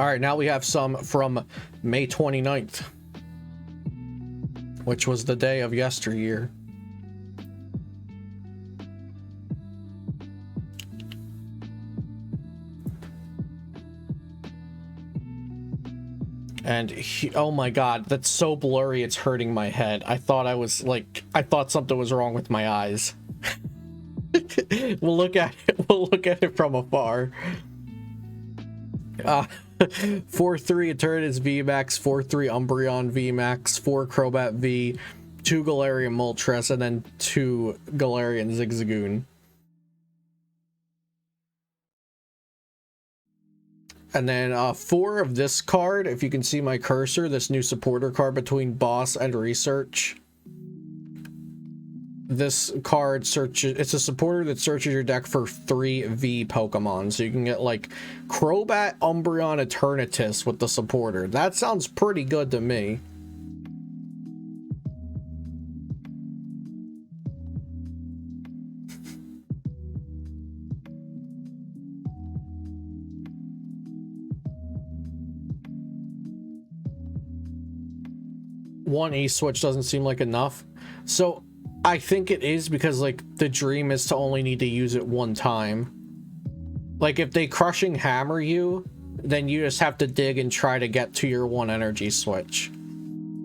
All right, now we have some from May 29th, which was the day of yesteryear. And oh my god, that's so blurry, it's hurting my head. I thought something was wrong with my eyes. We'll look at it from afar. 4-3 Eternatus Vmax, 4-3 Umbreon Vmax, 4 Crobat V, 2 Galarian Moltres, and then 2 Galarian Zigzagoon. And then 4 of this card, if you can see my cursor, this new supporter card between Boss and Research. This card it's a supporter that searches your deck for 3 V Pokemon. So you can get like Crobat, Umbreon, Eternatus with the supporter. That sounds pretty good to me. One E-switch doesn't seem like enough. So I think it is, because like the dream is to only need to use it one time. Like if they crushing hammer you, then you just have to dig and try to get to your 1 energy switch.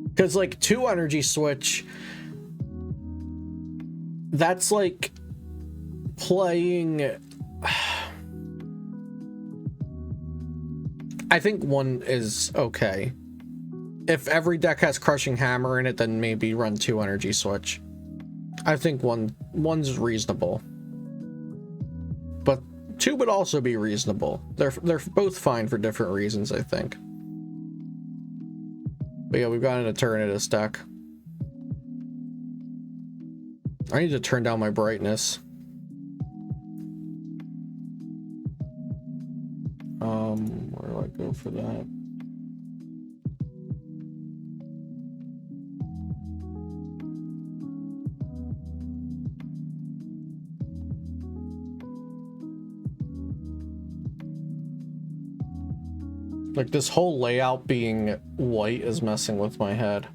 Because like 2 energy switch, that's like playing. I think 1 is okay. If every deck has Crushing Hammer in it, then maybe run 2 energy switch. I think one's reasonable. But 2 would also be reasonable. They're both fine for different reasons, I think. But yeah, we've got an Eternatus deck. I need to turn down my brightness. Where do I go for that? Like, this whole layout being white is messing with my head.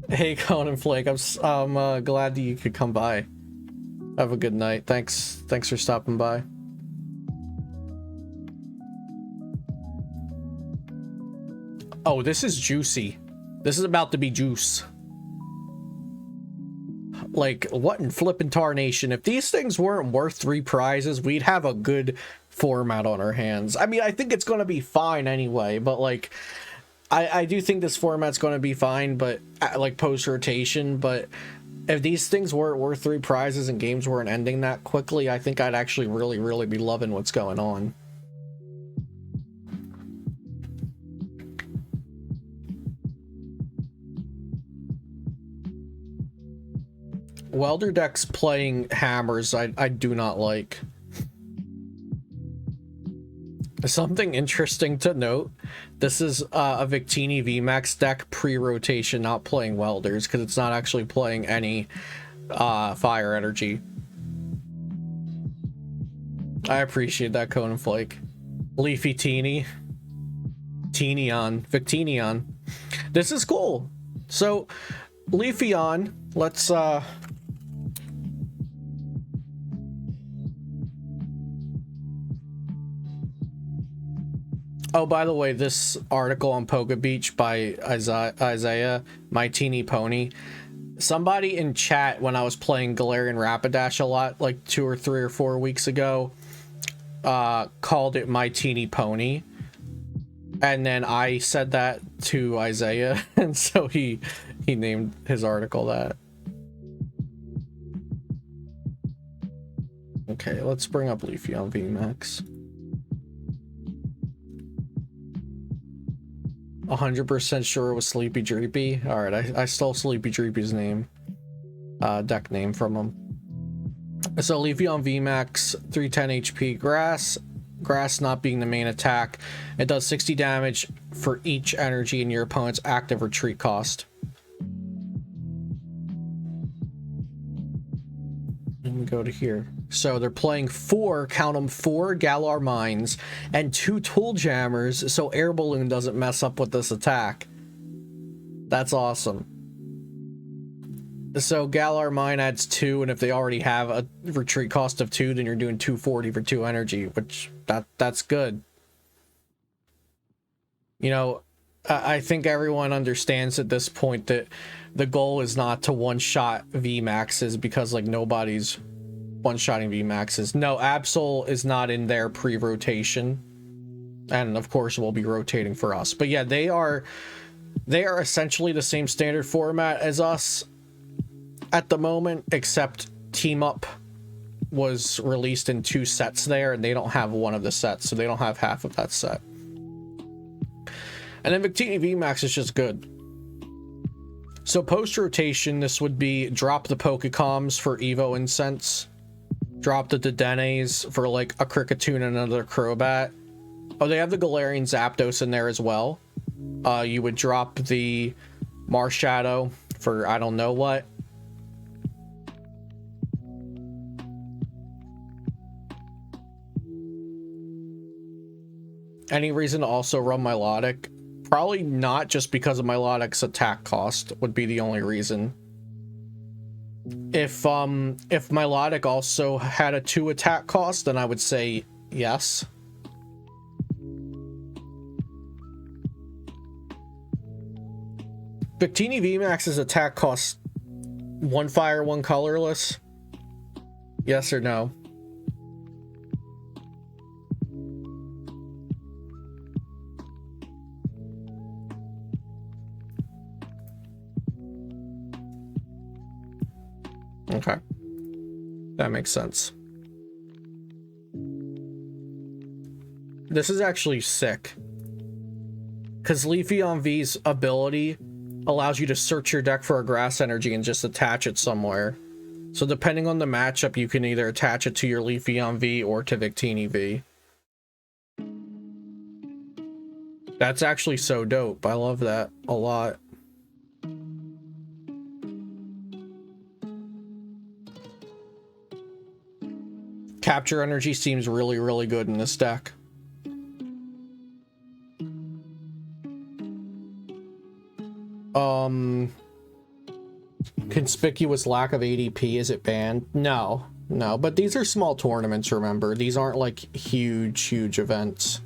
Hey, Conan Flake, I'm glad that you could come by. Have a good night. Thanks for stopping by. Oh, this is juicy. This is about to be juice. Like, what in flippin' tarnation? If these things weren't worth 3 prizes, we'd have a good format on our hands. I mean, I think it's going to be fine anyway, but like, I do think this format's going to be fine, but like post-rotation, but if these things weren't worth 3 prizes and games weren't ending that quickly, I think I'd actually really be loving what's going on. Welder decks playing hammers, I do not like. Something interesting to note, this is a Victini VMAX deck pre-rotation, not playing welders, because it's not actually playing any fire energy. I appreciate that, Conan Flake. Leafy Teeny. Victinion. This is cool. So, Leafeon, let's oh, by the way, this article on Poga Beach by Isaiah, My Teeny Pony. Somebody in chat, when I was playing Galarian Rapidash a lot, like 2 or 3 or 4 weeks ago, called it My Teeny Pony. And then I said that to Isaiah, and so he named his article that. Okay, let's bring up Leafeon Vmax. 100% sure it was Sleepy Dreepy. Alright, I stole Sleepy Dreepy's name. Deck name from him. So Leafeon Vmax, 310 HP Grass. Grass not being the main attack. It does 60 damage for each energy in your opponent's active retreat cost. Let me go to here. So they're playing 4, count them, 4 Galar Mines and 2 Tool Jammers, so Air Balloon doesn't mess up with this attack. That's awesome. So Galar Mine adds 2, and if they already have a retreat cost of 2, then you're doing 240 for 2 energy, which that's good. You know, I think everyone understands at this point that the goal is not to one-shot Vmaxes, because like nobody's one-shotting Vmaxes. No, Absol is not in their pre-rotation, and of course will be rotating for us. But yeah, they are essentially the same standard format as us at the moment, except Team Up was released in 2 sets there, and they don't have one of the sets, so they don't have half of that set. And then Victini Vmax is just good. So post-rotation, this would be drop the Pokecoms for Evo Incense, drop the Dedenes for like a Kricketune and another Crobat. Oh, they have the Galarian Zapdos in there as well. You would drop the Marshadow for I don't know what. Any reason to also run Milotic? Probably not, just because of Milotic's attack cost would be the only reason. If Milotic also had a 2 attack cost, then I would say yes. Victini Vmax's attack cost 1 fire, 1 colorless. Yes or no? Okay, that makes sense. This is actually sick, because Leafeon V's ability allows you to search your deck for a grass energy and just attach it somewhere. So depending on the matchup, you can either attach it to your Leafeon V or to Victini V. That's actually so dope. I love that a lot. Capture energy seems really, really good in this deck. Conspicuous lack of ADP, is it banned? No, but these are small tournaments, remember? These aren't like huge events.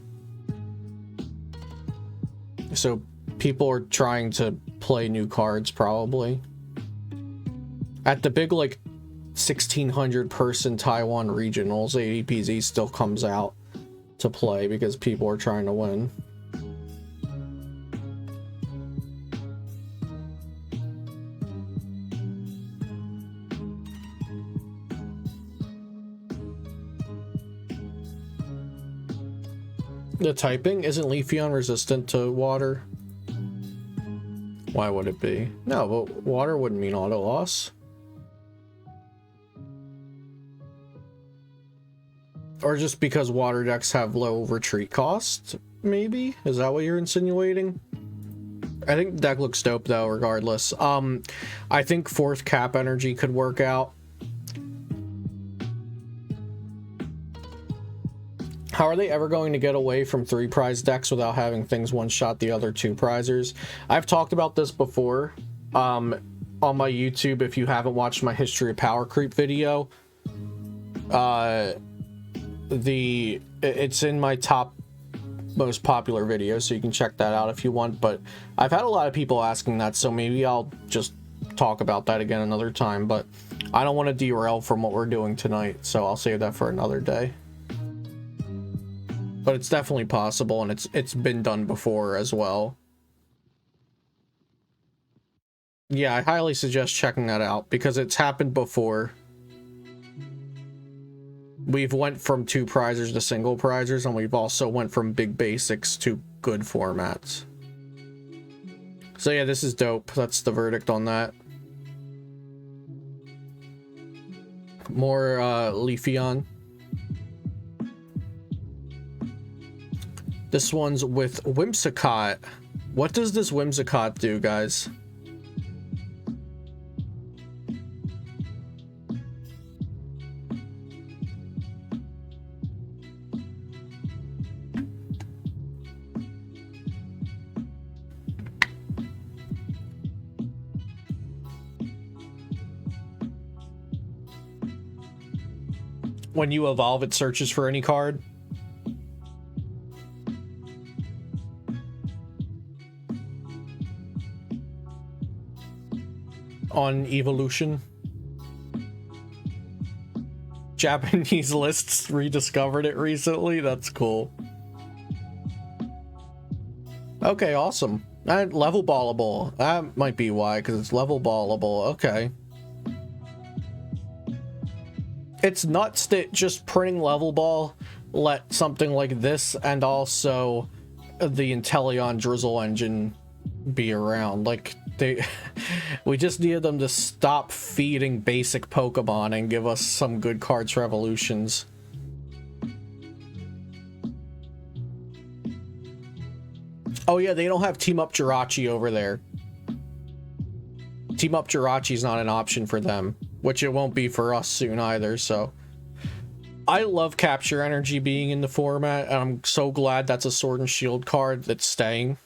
So people are trying to play new cards probably. At the big like 1,600 person Taiwan regionals, ADPZ still comes out to play because people are trying to win. The typing, isn't Leafeon resistant to water? Why would it be? No, but water wouldn't mean auto loss. Or just because water decks have low retreat cost, maybe? Is that what you're insinuating? I think the deck looks dope though, regardless. I think 4th cap energy could work out. How are they ever going to get away from 3 prize decks without having things one-shot the other 2 prizers? I've talked about this before on my YouTube. If you haven't watched my History of Power Creep video, it's in my top most popular videos, so you can check that out if you want. But I've had a lot of people asking that, so maybe I'll just talk about that again another time. But I don't want to derail from what we're doing tonight, so I'll save that for another day. But it's definitely possible, and it's been done before as well. Yeah, I highly suggest checking that out because it's happened before. We've went from 2 prizers to single prizers, and we've also went from big basics to good formats. So yeah, this is dope. That's the verdict on that. More Leafeon. This one's with Whimsicott. What does this Whimsicott do, guys? When you evolve, it searches for any card. On evolution. Japanese lists rediscovered it recently. That's cool. Okay, awesome. And level ballable. That might be why, because it's level ballable. Okay. It's nuts that just printing level ball let something like this and also the Inteleon drizzle engine be around. Like, we just needed them to stop feeding basic Pokemon and give us some good cards for evolutions. Oh yeah, they don't have Team Up Jirachi over there. Team Up Jirachi is not an option for them, which it won't be for us soon either, so. I love Capture Energy being in the format, and I'm so glad that's a Sword and Shield card that's staying.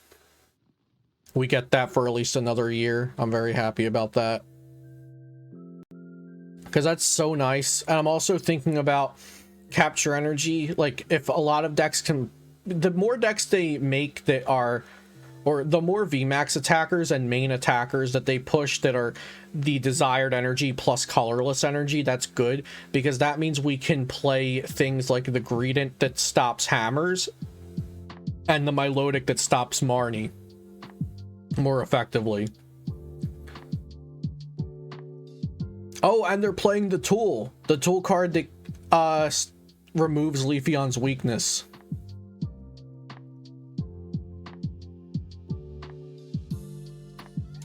We get that for at least another year. I'm very happy about that. Because that's so nice. And I'm also thinking about Capture Energy. Like, if a lot of decks can... The more decks they make that are... Or the more VMAX attackers and main attackers that they push that are the desired energy plus colorless energy, that's good. Because that means we can play things like the Greedent that stops hammers. And the Milotic that stops Marnie. More effectively. Oh, and they're playing the Tool. The Tool card that removes Leafeon's weakness.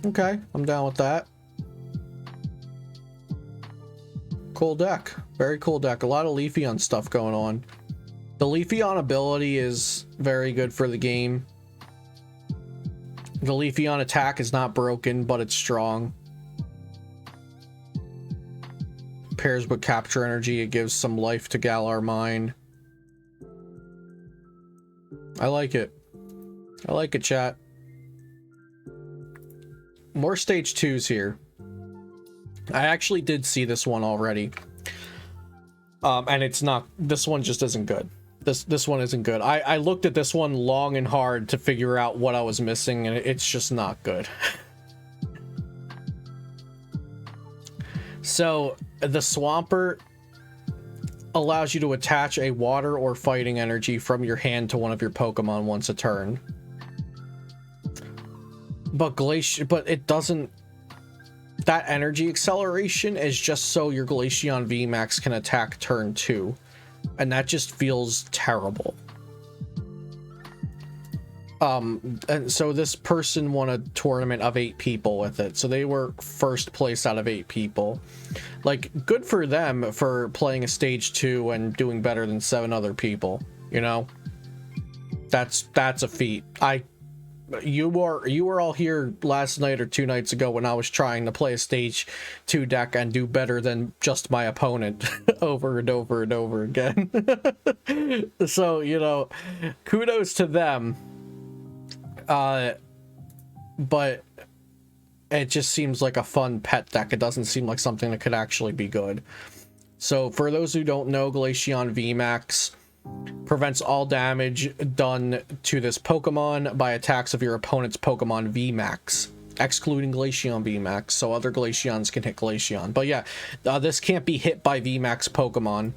Okay, I'm down with that. Cool deck. Very cool deck. A lot of Leafeon stuff going on. The Leafeon ability is very good for the game. The Leafeon attack is not broken, but it's strong. Pairs with Capture Energy, it gives some life to Galar Mine. I like it. I like it, chat. More stage 2s here. I actually did see this one already. And it's not... This one just isn't good. This one isn't good. I looked at this one long and hard to figure out what I was missing, and it's just not good. So, the Swampert allows you to attach a water or fighting energy from your hand to one of your Pokemon once a turn. But it doesn't... That energy acceleration is just so your Glaceon Vmax can attack turn 2. And that just feels terrible. And so this person won a tournament of 8 people with it. So they were first place out of 8 people. Like, good for them for playing a stage 2 and doing better than 7 other people. You know? That's a feat. You were all here last night or 2 nights ago when I was trying to play a stage 2 deck and do better than just my opponent over and over and over again. So, you know, kudos to them. But it just seems like a fun pet deck. It doesn't seem like something that could actually be good. So for those who don't know, Glaceon Vmax prevents all damage done to this Pokemon by attacks of your opponent's Pokemon Vmax, excluding Glaceon Vmax, so other Glaceons can hit Glaceon. But yeah, this can't be hit by Vmax Pokemon.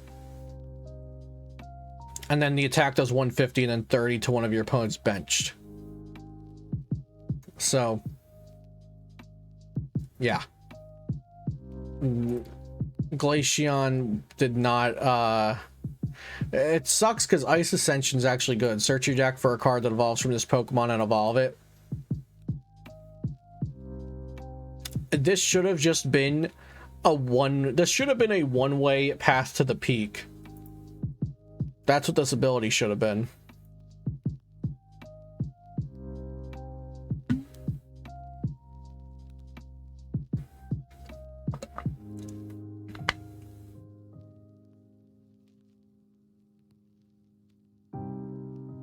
And then the attack does 150 and then 30 to one of your opponent's benched. So, yeah. Glaceon did not, it sucks because Ice Ascension is actually good. Search your deck for a card that evolves from this Pokemon and evolve it. This should have just been this should have been a one-way path to the peak. That's what this ability should have been.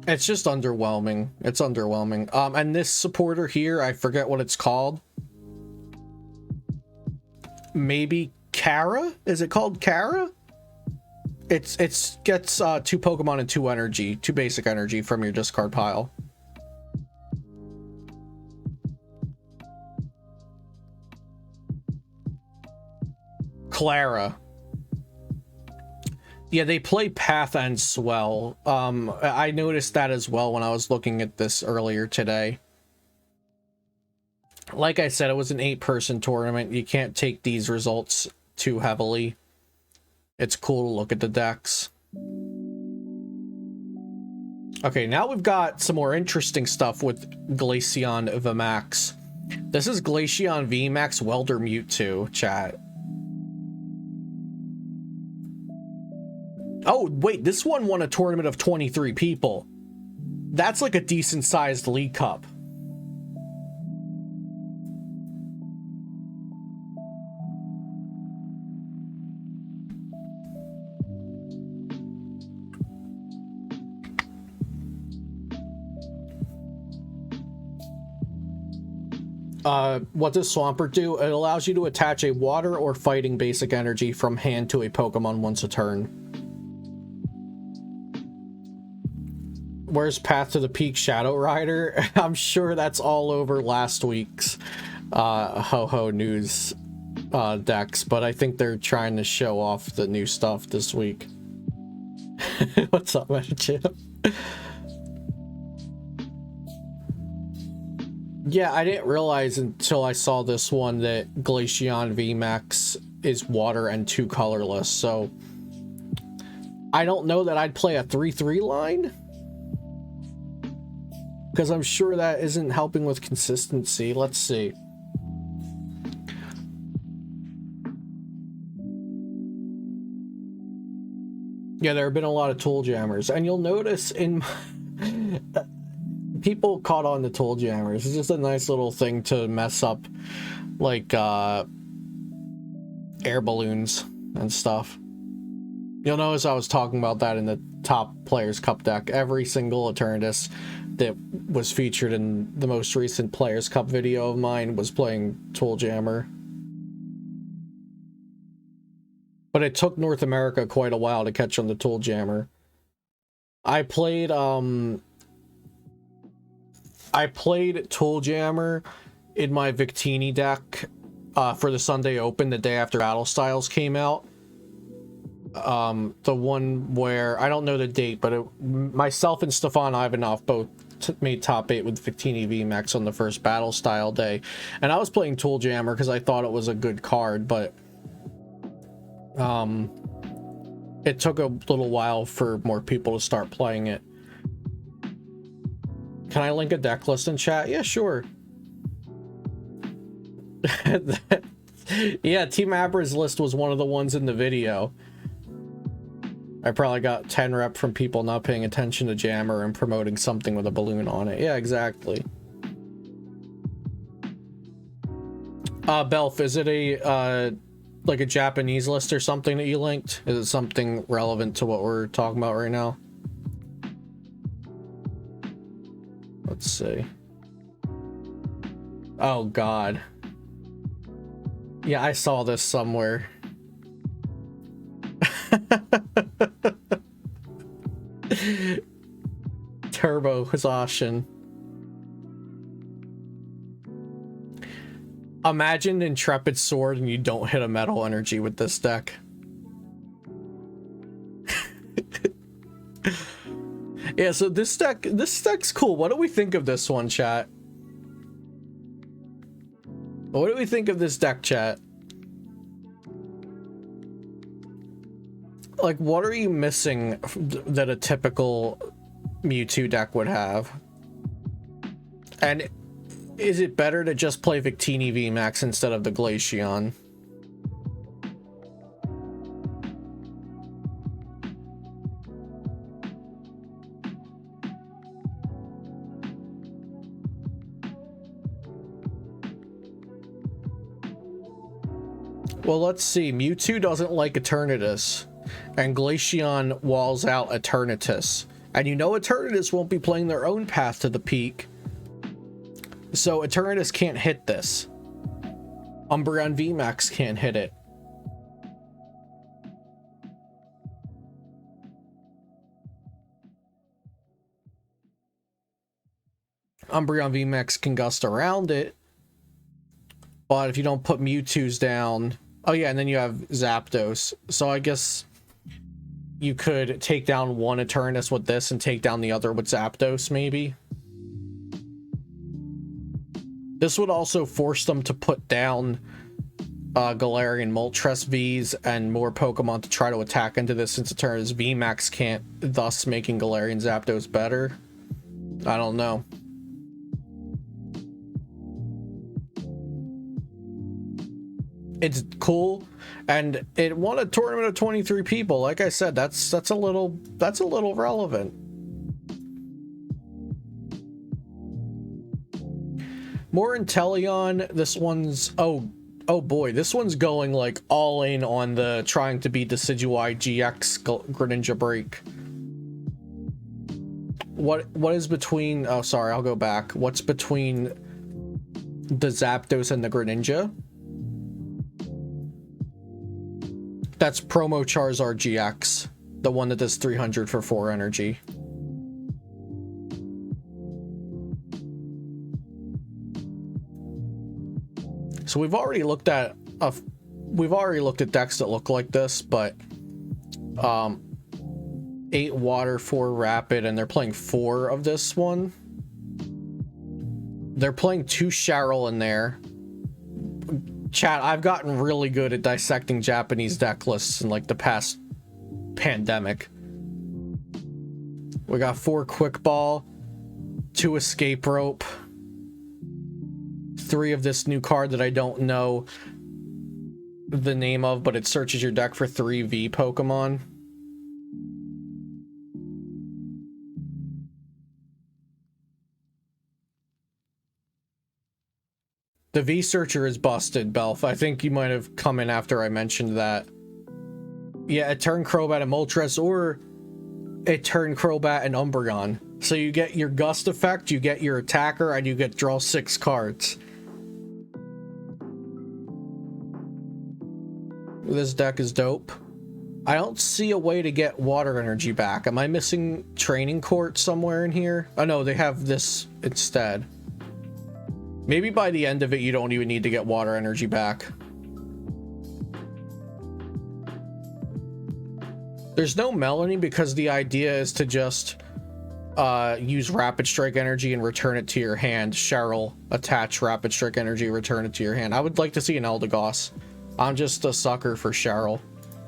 It's just underwhelming. It's underwhelming. And this supporter here, I forget what it's called. Maybe Kara? Is it called Kara? It's gets 2 Pokemon and 2 energy, 2 basic energy from your discard pile. Clara. Yeah, they play Path and Swell. I noticed that as well when I was looking at this earlier today. Like I said, it was an 8-person tournament. You can't take these results too heavily. It's cool to look at the decks. Okay, now we've got some more interesting stuff with Glaceon Vmax. This is Glaceon Vmax Welder Mewtwo, chat. Oh, wait, this one won a tournament of 23 people. That's like a decent sized League Cup. What does Swampert do? It allows you to attach a water or fighting basic energy from hand to a Pokemon once a turn. Where's Path to the Peak Shadow Rider? I'm sure that's all over last week's Ho-Ho News decks, but I think they're trying to show off the new stuff this week. What's up, Metagame? Yeah, I didn't realize until I saw this one that Glaceon Vmax is water and 2 colorless, so I don't know that I'd play a 3-3 line, because I'm sure that isn't helping with consistency. Let's see. Yeah, there have been a lot of tool jammers, and you'll notice in people caught on the tool jammers. It's just a nice little thing to mess up, like air balloons and stuff. You'll notice I was talking about that in the top Players Cup deck. Every single Eternatus that was featured in the most recent Players Cup video of mine was playing Tool Jammer. But it took North America quite a while to catch on the Tool Jammer. I played Tool Jammer in my Victini deck for the Sunday Open the day after Battle Styles came out. The one where, I don't know the date, but myself and Stefan Ivanov both made top 8 with Victini Vmax on the first Battle Style day. And I was playing Tool Jammer because I thought it was a good card, but it took a little while for more people to start playing it. Can I link a deck list in chat? Yeah, sure. Yeah, Team Abra's list was one of the ones in the video. I probably got 10 rep from people not paying attention to Jammer and promoting something with a balloon on it. Yeah, exactly. Belf, is it a like a Japanese list or something that you linked? Is it something relevant to what we're talking about right now? Let's see. Oh god. Yeah, I saw this somewhere. Turbo Zacian. Imagine Intrepid Sword and you don't hit a metal energy with this deck. Yeah, so this deck's cool. What do we think of this one, chat? What do we think of this deck, chat? Like, what are you missing that a typical Mewtwo deck would have? And is it better to just play Victini Vmax instead of the Glaceon? Well, let's see. Mewtwo doesn't like Eternatus, and Glaceon walls out Eternatus. And you know Eternatus won't be playing their own Path to the Peak, so Eternatus can't hit this. Umbreon Vmax can't hit it. Umbreon Vmax can gust around it. But if you don't put Mewtwo's down... Oh yeah, and then you have Zapdos. So I guess you could take down one Eternus with this and take down the other with Zapdos, maybe. This would also force them to put down Galarian Moltres Vs and more Pokemon to try to attack into this, since Eternus Vmax can't, thus making Galarian Zapdos better. I don't know. It's cool, and it won a tournament of 23 people. Like I said, that's a little relevant. More Inteleon. This one's oh boy, this one's going like all in on the trying to beat Decidueye GX Greninja break. What is between? Oh, sorry, I'll go back. What's between the Zapdos and the Greninja? That's Promo Charizard GX, the one that does 300 for 4 energy. So we've already looked at decks that look like this, but 8 water, 4 rapid, and they're playing 4 of this one. They're playing 2 Cheryl in there. Chat, I've gotten really good at dissecting Japanese deck lists in like the past pandemic. We got 4 Quick Ball, 2 Escape Rope, 3 of this new card that I don't know the name of, but it searches your deck for 3 V Pokemon. The V Searcher is busted, Belf. I think you might have come in after I mentioned that. Yeah, a turn Crobat and Moltres, or a turn Crobat and Umbreon. So you get your Gust effect, you get your attacker, and you get draw 6 cards. This deck is dope. I don't see a way to get water energy back. Am I missing Training Court somewhere in here? Oh no, they have this instead. Maybe by the end of it, you don't even need to get water energy back. There's no Melanie because the idea is to just use Rapid Strike energy and return it to your hand. Cheryl, attach Rapid Strike energy, return it to your hand. I would like to see an Eldegoss. I'm just a sucker for Cheryl,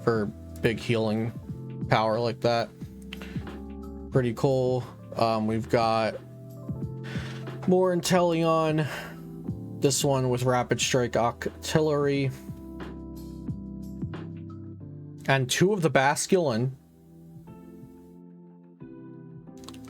for big healing power like that. Pretty cool. We've got more Inteleon. This one with Rapid Strike Artillery. And 2 of the Basculin.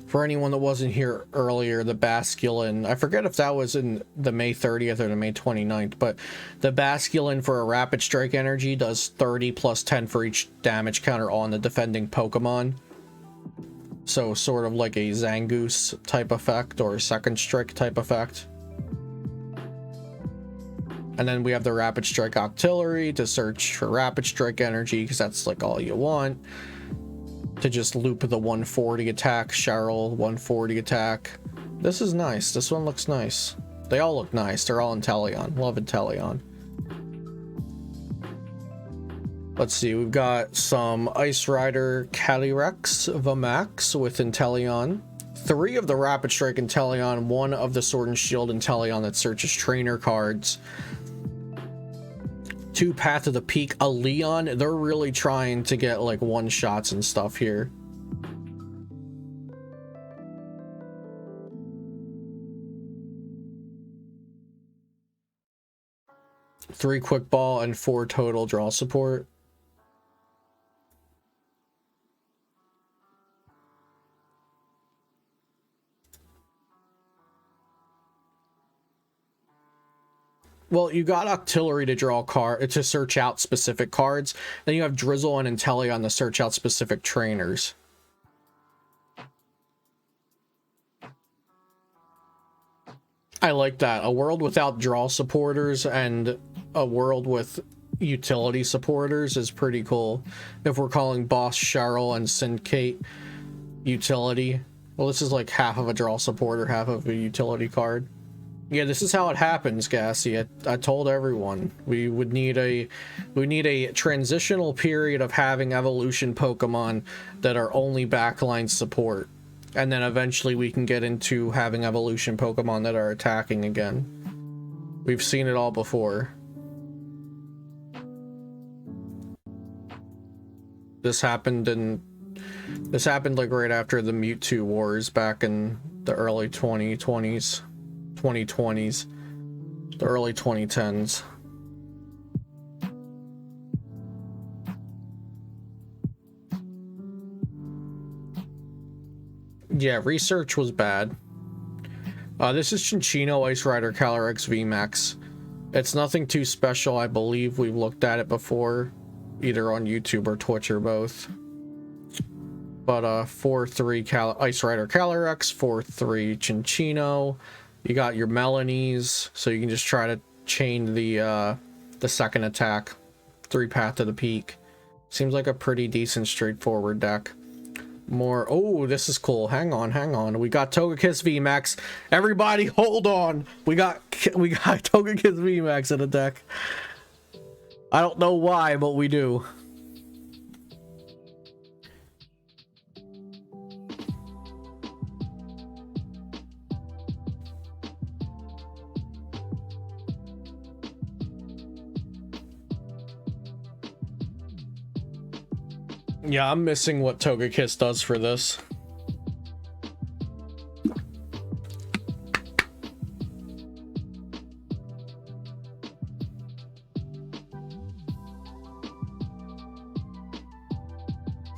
For anyone that wasn't here earlier, the Basculin, I forget if that was in the May 30th or the May 29th, but the Basculin for a Rapid Strike energy does 30 plus 10 for each damage counter on the defending Pokemon. So sort of like a Zangoose type effect or a Second Strike type effect. And then we have the Rapid Strike Artillery to search for Rapid Strike energy, because that's like all you want. To just loop the 140 attack, Cheryl, 140 attack. This is nice. This one looks nice. They all look nice. They're all Inteleon. Love Inteleon. Let's see. We've got some Ice Rider Calyrex Vmax with Inteleon. 3 of the Rapid Strike Inteleon. 1 of the Sword and Shield Inteleon that searches trainer cards. 2 Path of the Peak, a Leon. They're really trying to get like 1-shots and stuff here. Three Quick Ball and 4 total draw support. Well, you got Artillery to draw to search out specific cards. Then you have Drizzle and Inteleon to search out specific trainers. I like that. A world without draw supporters and a world with utility supporters is pretty cool. If we're calling Boss Cheryl and Syndicate utility, Well, this is like half of a draw support or half of a utility card. Yeah, this is how it happens, Gassy. I told everyone we need a transitional period of having evolution Pokemon that are only backline support, and then eventually we can get into having evolution Pokemon that are attacking again. We've seen it all before. This happened like right after the Mewtwo Wars back in the early 2020s, the early 2010s. Yeah, research was bad. This is Cinccino Ice Rider calyrex Vmax. It's nothing too special. I believe we've looked at it before, either on YouTube or Twitch or both. But 4-3 Ice Rider calyrex, 4-3 Cinccino. You got your Melanies, so you can just try to chain the second attack. 3 Path to the Peak. Seems like a pretty decent straightforward deck. More. Oh, this is cool. Hang on. We got Togekiss Vmax. Everybody, hold on. We got Togekiss Vmax in the deck. I don't know why, but we do. Yeah, I'm missing what Togekiss does for this.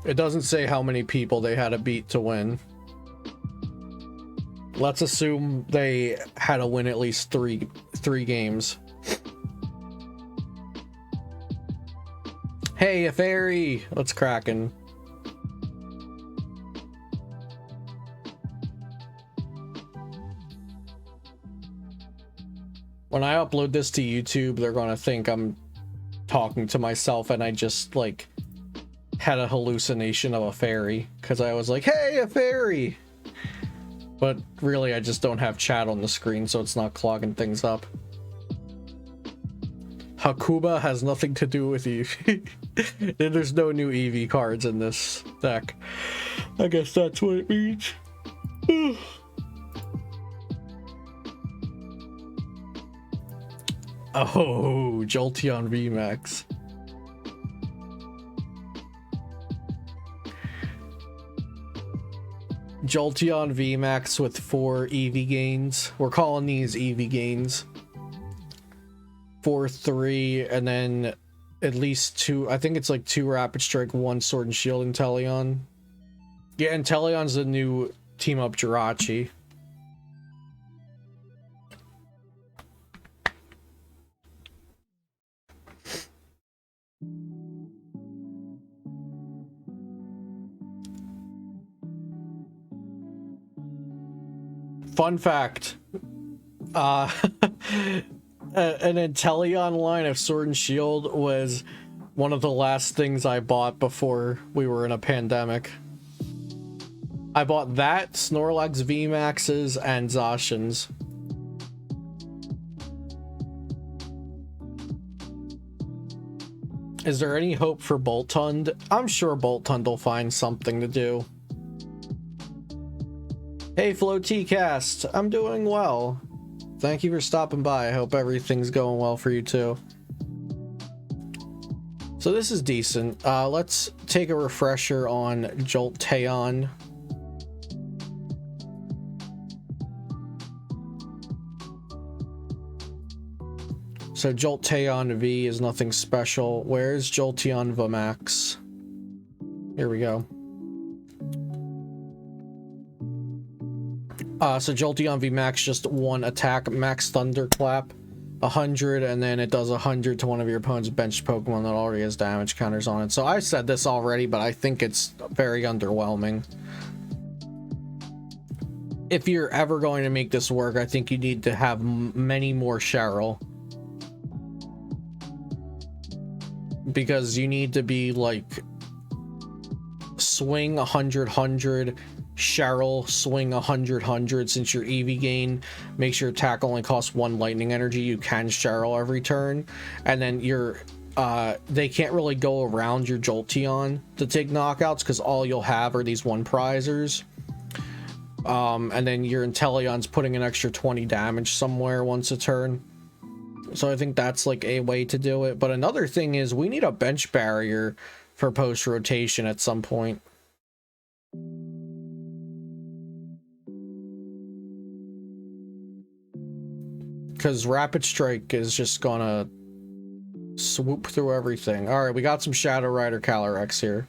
It doesn't say how many people they had to beat to win. Let's assume they had to win at least three games. Hey, a fairy! Let's crackin'. When I upload this to YouTube, they're gonna think I'm talking to myself and I just, like, had a hallucination of a fairy. Because I was like, hey, a fairy! But really, I just don't have chat on the screen, so it's not clogging things up. Hakuba has nothing to do with Eevee. There's no new Eevee cards in this deck. I guess that's what it means. Oh, Jolteon Vmax. Jolteon Vmax with 4 Eevee gains. We're calling these Eevee gains. 4-3, and then at least 2, I think it's like 2 Rapid Strike, 1 Sword and Shield Inteleon. Yeah, Inteleon's the new team up Jirachi. Fun fact. An Inteleon line of Sword and Shield was one of the last things I bought before we were in a pandemic. I bought that, Snorlax Vmaxes, and Zacians. Is there any hope for Boltund? I'm sure Boltund will find something to do. Hey, Flo T-Cast, I'm doing well. Thank you for stopping by. I hope everything's going well for you too. So this is decent. Let's take a refresher on Jolteon. So Jolteon V is nothing special. Where's Jolteon Vmax? Here we go. So Jolteon Vmax, just 1 attack, max Thunderclap, 100, and then it does 100 to one of your opponent's benched Pokemon that already has damage counters on it. So I said this already, but I think it's very underwhelming. If you're ever going to make this work, I think you need to have many more Cheryl. Because you need to be like swing 100, Cheryl, swing 100 since your Eevee gain makes your attack only cost 1 lightning energy. You can Cheryl every turn, and then your they can't really go around your Jolteon to take knockouts because all you'll have are these 1 prizers. And then your Inteleon's putting an extra 20 damage somewhere once a turn. So I think that's like a way to do it. But another thing is we need a bench barrier for post rotation at some point. Because Rapid Strike is just gonna swoop through everything. All right, we got some Shadow Rider Calyrex here.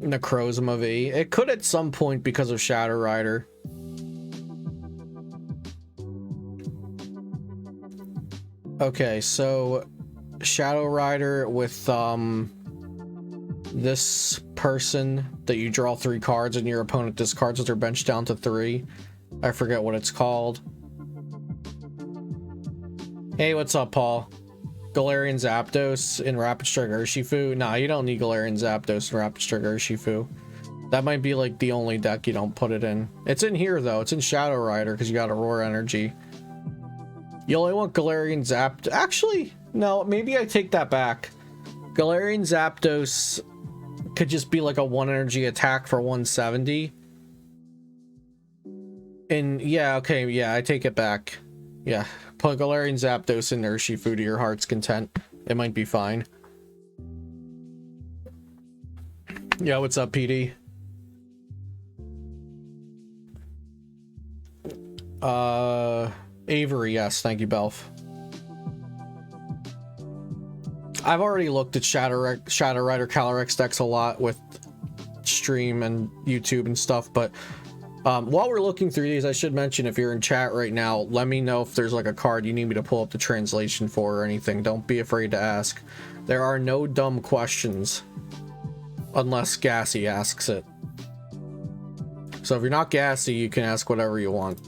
Necrozma V. It could at some point because of Shadow Rider. Okay, so Shadow Rider with this person that you draw 3 cards and your opponent discards their bench down to 3. I forget what it's called. Hey, what's up, Paul? Galarian Zapdos in Rapid Strike Urshifu? Nah, you don't need Galarian Zapdos in Rapid Strike Urshifu. That might be like the only deck you don't put it in. It's in here though. It's in Shadow Rider because you got Aurora Energy. You only want Galarian Zapdos. Actually, no, maybe I take that back. Galarian Zapdos could just be like a 1 energy attack for 170. And yeah, okay, yeah, I take it back. Yeah, put Galarian Zapdos in Urshifu to your heart's content. It might be fine. Yeah, what's up, PD? Avery, yes, thank you, Belf. I've already looked at Shadow Rider Calyrex decks a lot with stream and YouTube and stuff, but while we're looking through these, I should mention, if you're in chat right now, let me know if there's like a card you need me to pull up the translation for or anything. Don't be afraid to ask. There are no dumb questions unless Gassy asks it. So if you're not Gassy, you can ask whatever you want.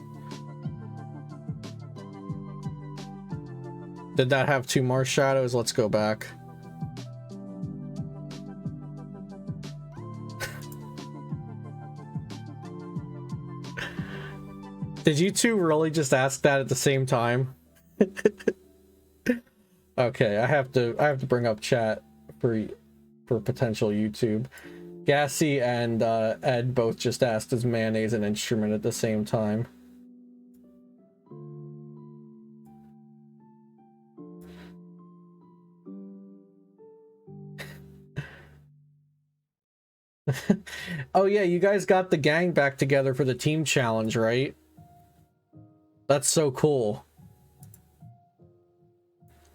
Did that have 2 more shadows? Let's go back. Did you two really just ask that at the same time? Okay, I have to bring up chat for potential YouTube. Gassy and Ed both just asked, is mayonnaise an instrument at the same time? Oh yeah, you guys got the gang back together for the team challenge, right? That's so cool.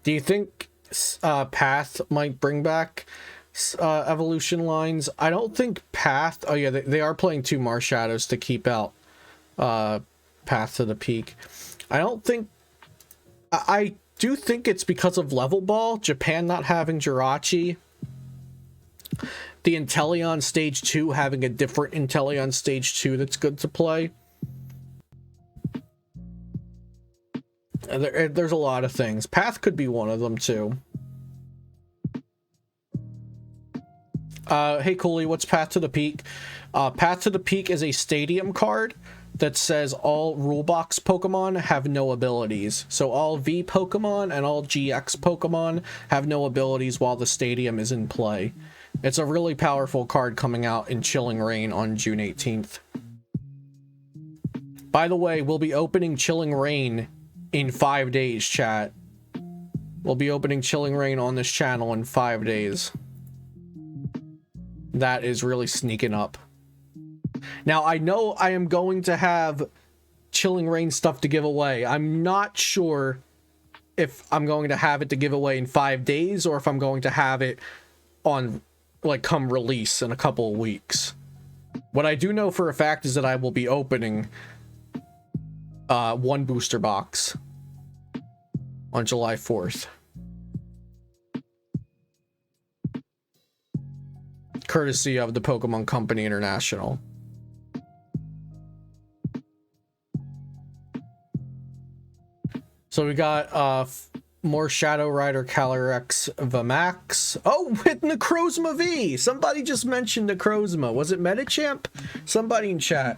Do you think Path might bring back evolution lines? I don't think Path... Oh yeah, they are playing 2 Marshadows to keep out Path to the Peak. I don't think... I do think it's because of level ball, Japan not having Jirachi, the Inteleon Stage 2 having a different Inteleon Stage 2 that's good to play. There's a lot of things. Path could be one of them too. Hey Cooley, what's Path to the Peak? Path to the Peak is a stadium card that says all rulebox Pokemon have no abilities. So all V Pokemon and all GX Pokemon have no abilities while the stadium is in play. It's a really powerful card coming out in Chilling Reign on June 18th. By the way, we'll be opening Chilling Reign in 5 days, chat. We'll be opening Chilling Reign on this channel in 5 days. That is really sneaking up. Now, I know I am going to have Chilling Reign stuff to give away. I'm not sure if I'm going to have it to give away in 5 days or if I'm going to have it on, like, come release in a couple of weeks. What I do know for a fact is that I will be opening 1 booster box on July 4th. Courtesy of the Pokemon Company International. So we got More Shadow Rider Calyrex Vmax. Oh, with Necrozma V! Somebody just mentioned Necrozma. Was it Metachamp? Somebody in chat.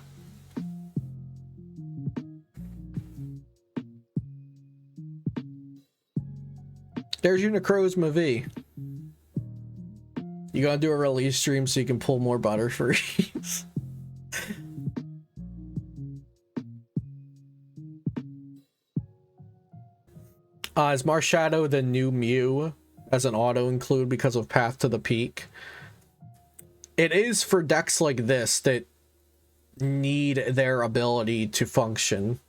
There's your Necrozma V. You gotta do a release stream so you can pull more Butterfrees. Is Marshadow the new Mew as an auto include because of Path to the Peak? It is for decks like this that need their ability to function.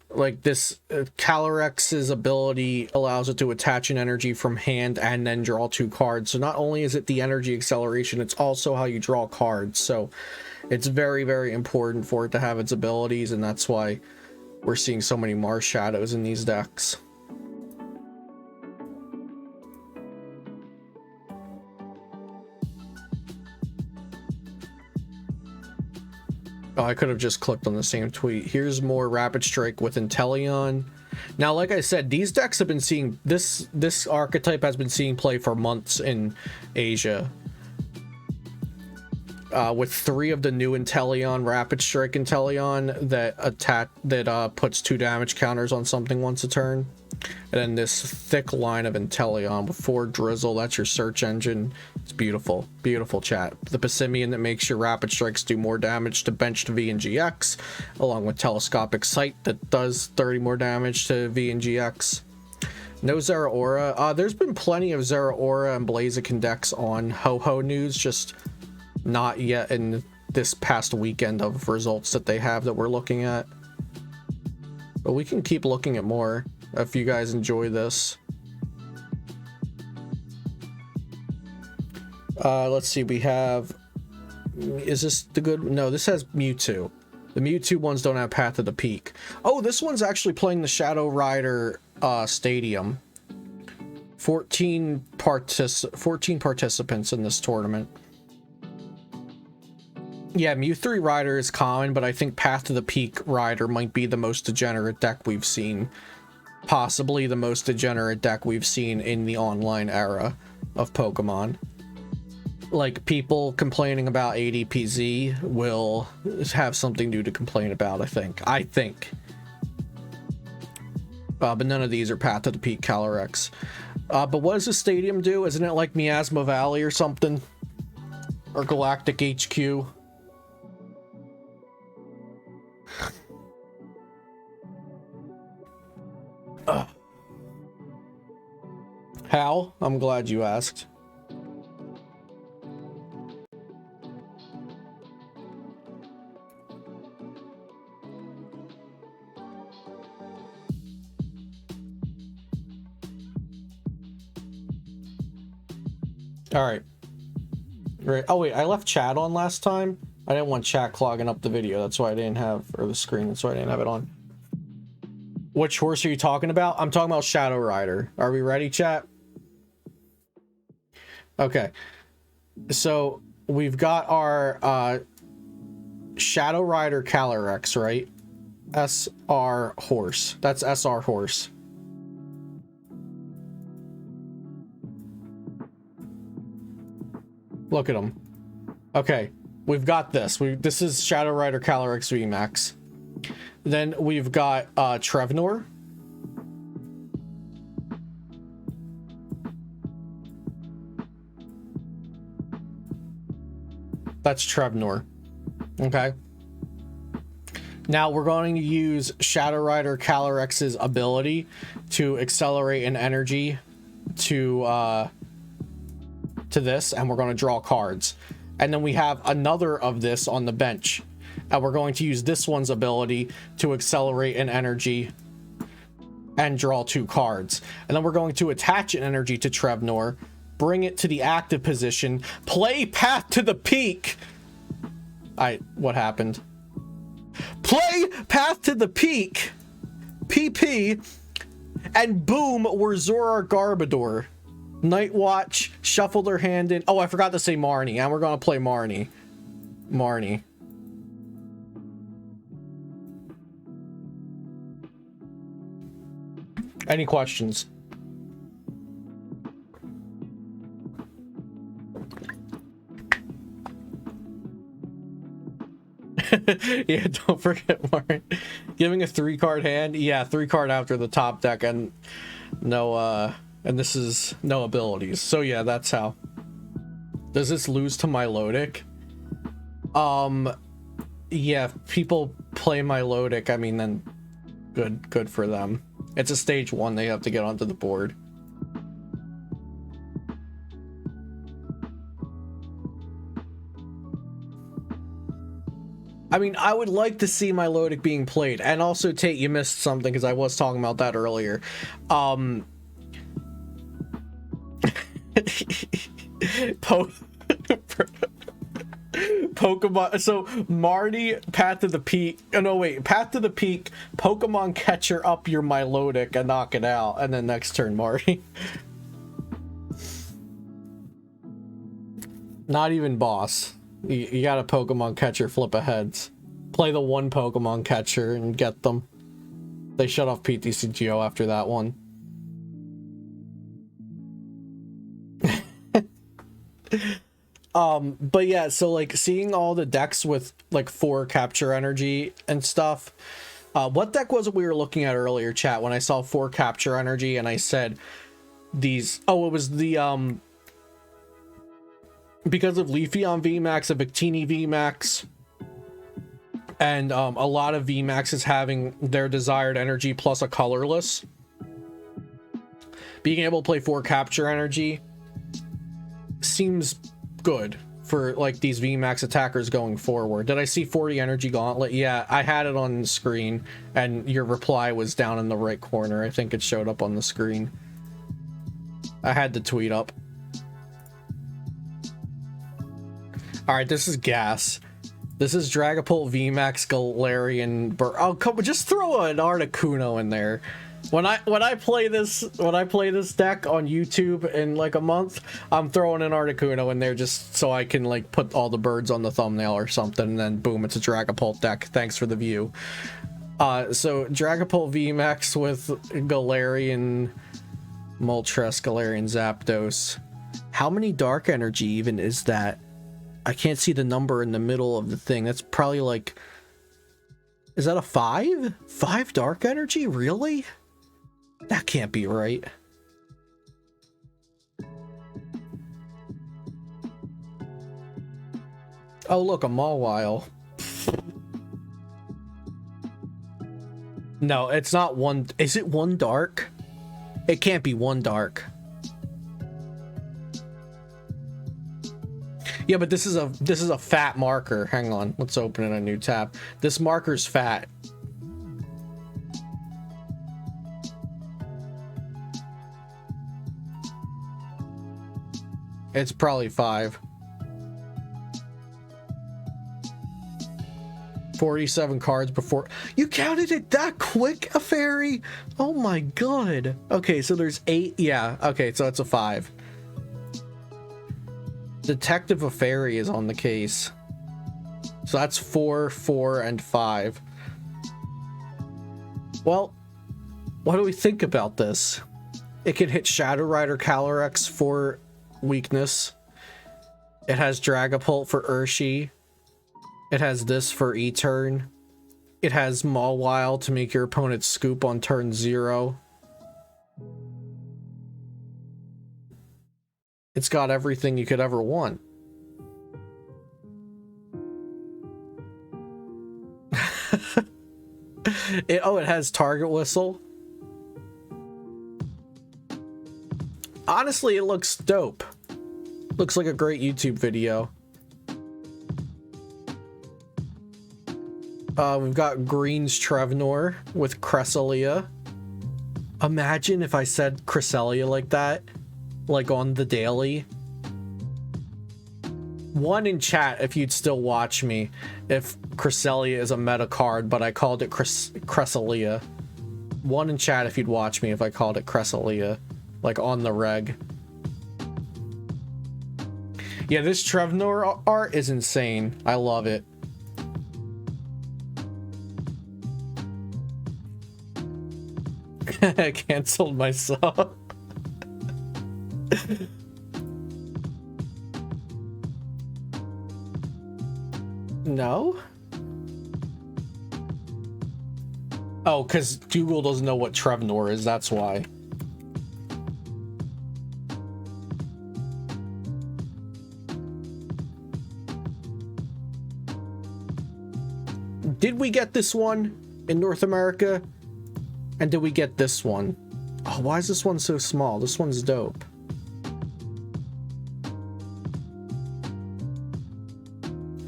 Like this, Calyrex's ability allows it to attach an energy from hand and then draw 2 cards. So not only is it the energy acceleration, it's also how you draw cards. So it's very, very important for it to have its abilities, and that's why we're seeing so many Marshadows in these decks. Oh, I could have just clicked on the same tweet. Here's more Rapid Strike with Inteleon. Now, like I said, these decks have been seeing this archetype has been seeing play for months in Asia. With 3 of the new Inteleon, Rapid Strike Inteleon that puts 2 damage counters on something once a turn. And then this thick line of Inteleon with 4 Drizzle. That's your search engine. It's beautiful. Beautiful, chat. The Passimian that makes your Rapid Strikes do more damage to benched V and GX, along with Telescopic Sight that does 30 more damage to V and GX. No Zeraora. There's been plenty of Zeraora and Blaziken decks on Ho-Ho news, just not yet in this past weekend of results that they have that we're looking at. But we can keep looking at more if you guys enjoy this. Let's see, we have... Is this the good... No, this has Mewtwo. The Mewtwo ones don't have Path to the Peak. Oh, this one's actually playing the Shadow Rider Stadium. 14 participants in this tournament. Yeah, Mew 3 Rider is common, but I think Path to the Peak Rider might be the most degenerate deck we've seen. Possibly the most degenerate deck we've seen in the online era of Pokemon. Like, people complaining about ADPZ will have something new to complain about, I think. But none of these are Path to the Peak Calyrex. But what does the stadium do? Isn't it like Miasma Valley or something? Or Galactic HQ? How? I'm glad you asked. All right. Right. Oh wait, I left chat on last time. I didn't want chat clogging up the video. That's why I didn't have, or the screen. That's why I didn't have it on. Which horse are you talking about? I'm talking about Shadow Rider. Are we ready, chat? Okay. So we've got our Shadow Rider Calyrex, right? SR horse. That's SR horse. Look at him. Okay, we've got this. This is Shadow Rider Calyrex Vmax. Then we've got Trevnor. That's Trevnor. Okay. Now we're going to use Shadow Rider Calyrex's ability to accelerate an energy to this, and we're going to draw cards. And then we have another of this on the bench, and we're going to use this one's ability to accelerate an energy and draw 2 cards. And then we're going to attach an energy to Trevnor, bring it to the active position, play Path to the Peak. What happened? Play Path to the Peak, PP, and boom, we're Zoroark Garbodor. Night Watch, shuffle their hand in. Oh, I forgot to say Marnie, and we're gonna play Marnie. Any questions? Yeah, don't forget, Martin. Giving a 3-card hand. Yeah, 3-card after the top deck and no, and this is no abilities. So yeah, that's how. Does this lose to Milotic? Yeah, if people play Milotic, I mean, then good for them. It's a stage 1, they have to get onto the board. I mean, I would like to see Milotic being played. And also, Tate, you missed something because I was talking about that earlier. Pokemon. So Marty, Path to the Peak. Oh, no, wait. Path to the Peak. Pokemon Catcher up your Milotic and knock it out. And then next turn, Marty. Not even boss. You got a Pokemon Catcher flip of heads. Play the one Pokemon Catcher and get them. They shut off ptcgo after that one. But yeah, so like seeing all the decks with like 4 capture energy and stuff. What deck was it we were looking at earlier, chat, when I saw 4 capture energy and I said these... Oh, it was the because of Leafeon Vmax, a Victini Vmax, and a lot of Vmaxes having their desired energy plus a colorless. Being able to play 4 capture energy seems good for like these Vmax attackers going forward. Did I see 40 energy gauntlet? Yeah, I had it on the screen and your reply was down in the right corner. I think it showed up on the screen. I had the tweet up. All right, this is gas. This is Dragapult VMAX Galarian. Oh, come on, just throw an Articuno in there. When I play this deck on YouTube in like a month, I'm throwing an Articuno in there just so I can like put all the birds on the thumbnail or something, and then boom, it's a Dragapult deck. Thanks for the view. So Dragapult VMAX with Galarian Moltres, Galarian Zapdos. How many dark energy even is that? I can't see the number in the middle of the thing. That's probably like... Is that a 5? 5 dark energy? Really? That can't be right. Oh, look, a Mawile. No, it's not 1... Is it 1 dark? It can't be 1 dark. Yeah, but this is a fat marker. Hang on, let's open in a new tab. This marker's fat. It's probably 5. 47 cards before. You counted it that quick, a fairy? Oh my god. Okay, so there's 8. Yeah, okay, so it's a 5. Detective of Fairy is on the case. So that's 4, 4, and 5. Well, what do we think about this? It can hit Shadow Rider Calyrex for weakness. It has Dragapult for Urshi. It has this for E-turn. It has Mawile to make your opponent scoop on turn 0. It's got everything you could ever want. It has Target Whistle. Honestly, it looks dope. Looks like a great YouTube video. We've got Green's Trevenor with Cresselia. Imagine if I said Cresselia like that. Like on the daily. One in chat if you'd still watch me if Cresselia is a meta card but I called it Cresselia. One in chat if you'd watch me if I called it Cresselia, like on the reg. Yeah, this Trevenor art is insane. I love it. I canceled myself. No? Oh, because Google doesn't know what Trevnor is, that's why. Did we get this one in North America? And did we get this one? Oh, why is this one so small? This one's dope.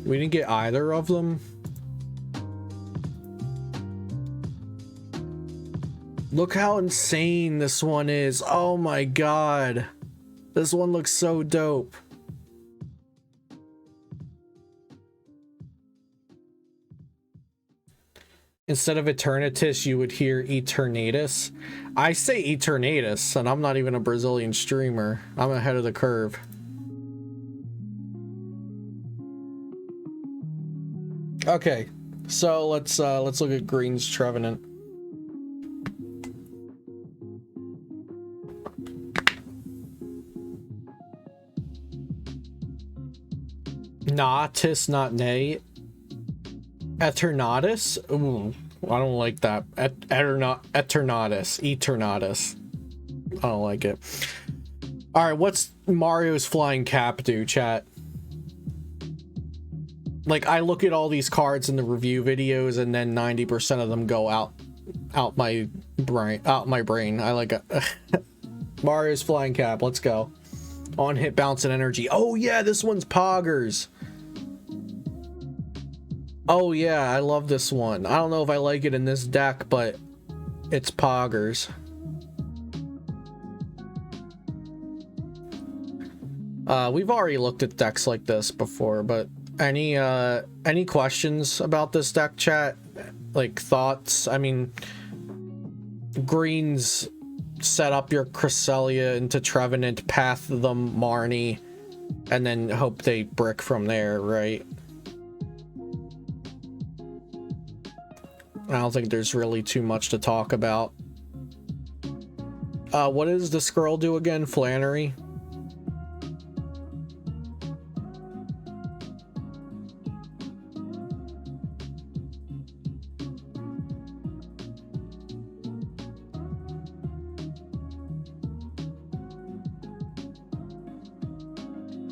We didn't get either of them. Look how insane this one is. Oh my god. This one looks so dope. Instead of Eternatus, you would hear Eternatus. I say Eternatus, and I'm not even a Brazilian streamer. I'm ahead of the curve. Okay, so let's look at Green's Trevenant. Natus, not nay. Eternatus? Ooh, I don't like that. Eternatus. I don't like it. Alright, what's Mario's flying cap do, chat? Like, I look at all these cards in the review videos and then 90% of them go out my brain. I like it. Mario's flying cap, let's go. On hit, bounce, and energy. Oh yeah, this one's Poggers. Oh yeah, I love this one. I don't know if I like it in this deck, but it's Poggers. We've already looked at decks like this before, but any questions about this deck, chat? Like, thoughts? I mean, Greens set up your Cresselia into Trevenant, path them Marnie, and then hope they brick from there, right? I don't think there's really too much to talk about. What does this girl do again? Flannery?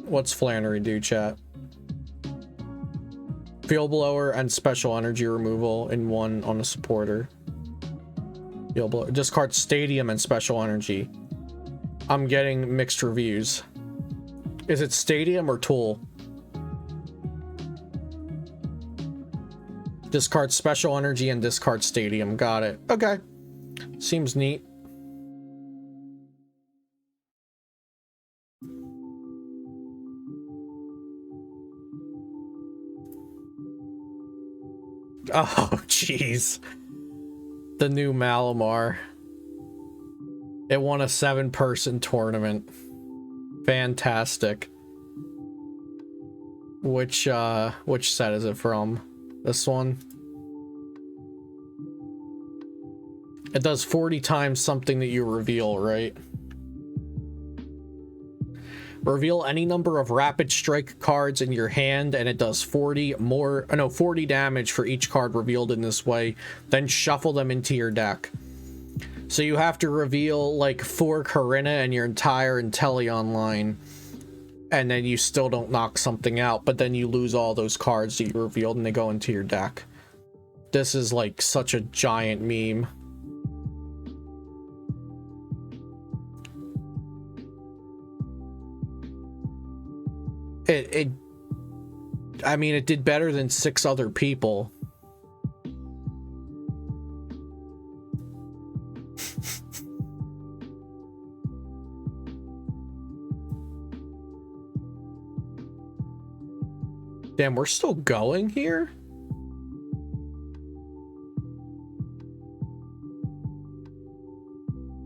What's Flannery do, chat? Field blower and special energy removal in one on a supporter. Field blower. Discard stadium and special energy. I'm getting mixed reviews. Is it stadium or tool? Discard special energy and discard stadium. Got it. Okay. Seems neat. Oh, jeez. The new Malamar. It won a 7-person tournament. Fantastic. Which set is it from? This one? It does 40 times something that you reveal, right? Reveal any number of rapid strike cards in your hand and it does 40 damage for each card revealed in this way. Then shuffle them into your deck. So you have to reveal like 4 Corinna and your entire Inteleon line. And then you still don't knock something out, but then you lose all those cards that you revealed and they go into your deck. This is like such a giant meme. I mean, it did better than 6 other people. Damn, we're still going here?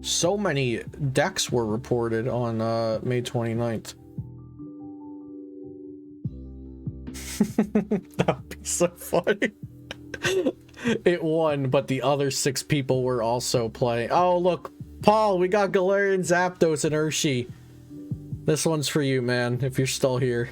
So many decks were reported on May 29th. That'd be so funny. it won, but the other 6 people were also playing. Oh, look, Paul, we got Galarian, Zapdos, and Urshi. This one's for you, man, if you're still here.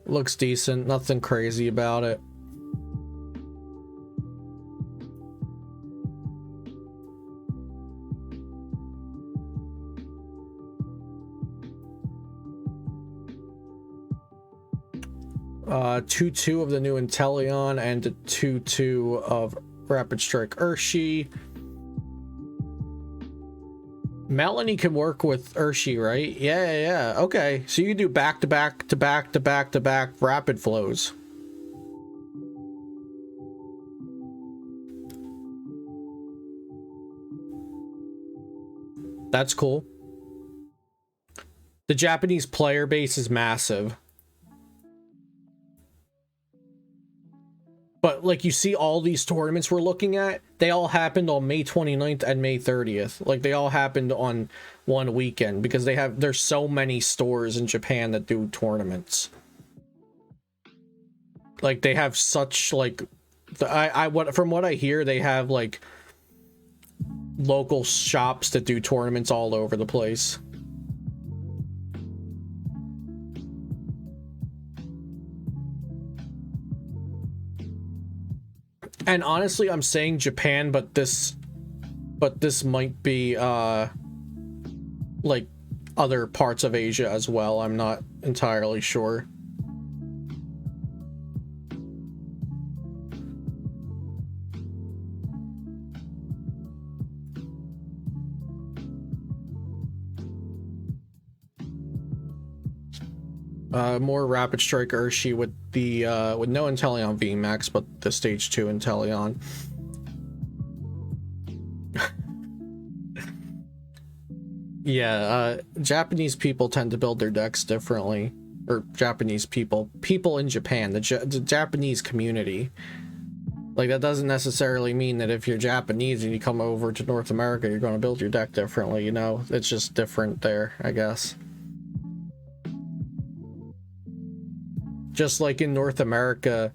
Looks decent, nothing crazy about it. Uh, 2-2 of the new Inteleon and a 2-2 of Rapid Strike Urshi. Melanie can work with Urshi, right? Yeah. Okay, so you can do back-to-back rapid flows. That's cool. The Japanese player base is massive. But like, you see all these tournaments we're looking at, they all happened on May 29th and May 30th. Like, they all happened on one weekend because there's so many stores in Japan that do tournaments. Like, they have such, like, from what I hear, they have like local shops that do tournaments all over the place. And honestly, I'm saying Japan, but this might be like other parts of Asia as well. I'm not entirely sure. More Rapid Strike Urshi with the with no Inteleon Vmax, but the stage 2 Inteleon. Yeah, Japanese people tend to build their decks differently, or Japanese people in Japan, the Japanese community. Like, that doesn't necessarily mean that if you're Japanese and you come over to North America, you're going to build your deck differently. You know, it's just different there, I guess. Just like in North America,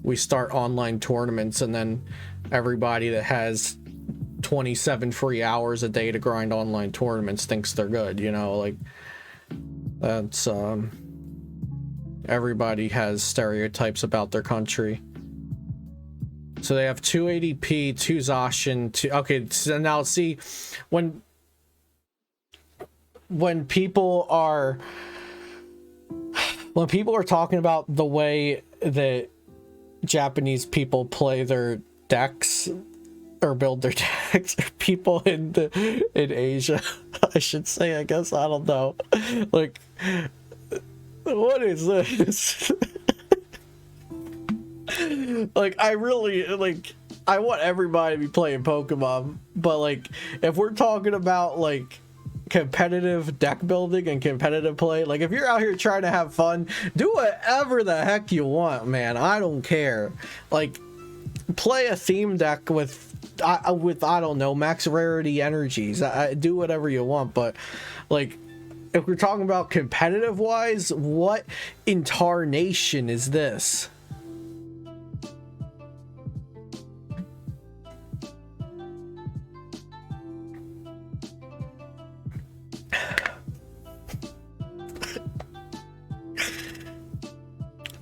we start online tournaments, and then everybody that has 27 free hours a day to grind online tournaments thinks they're good, you know, like, that's, everybody has stereotypes about their country. So they have 2 ADP, 2 Zacian, 2, okay, so now see, when people are talking about the way that Japanese people play their decks or build their decks, people in Asia, I should say, I guess, I don't know, like, what is this? Like, I really, like, I want everybody to be playing Pokemon, but like, if we're talking about like competitive deck building and competitive play, like, if you're out here trying to have fun, do whatever the heck you want, man. I don't care. Like, play a theme deck with I don't know, max rarity energies. Do whatever you want, but like, if we're talking about competitive wise, what in tarnation is this?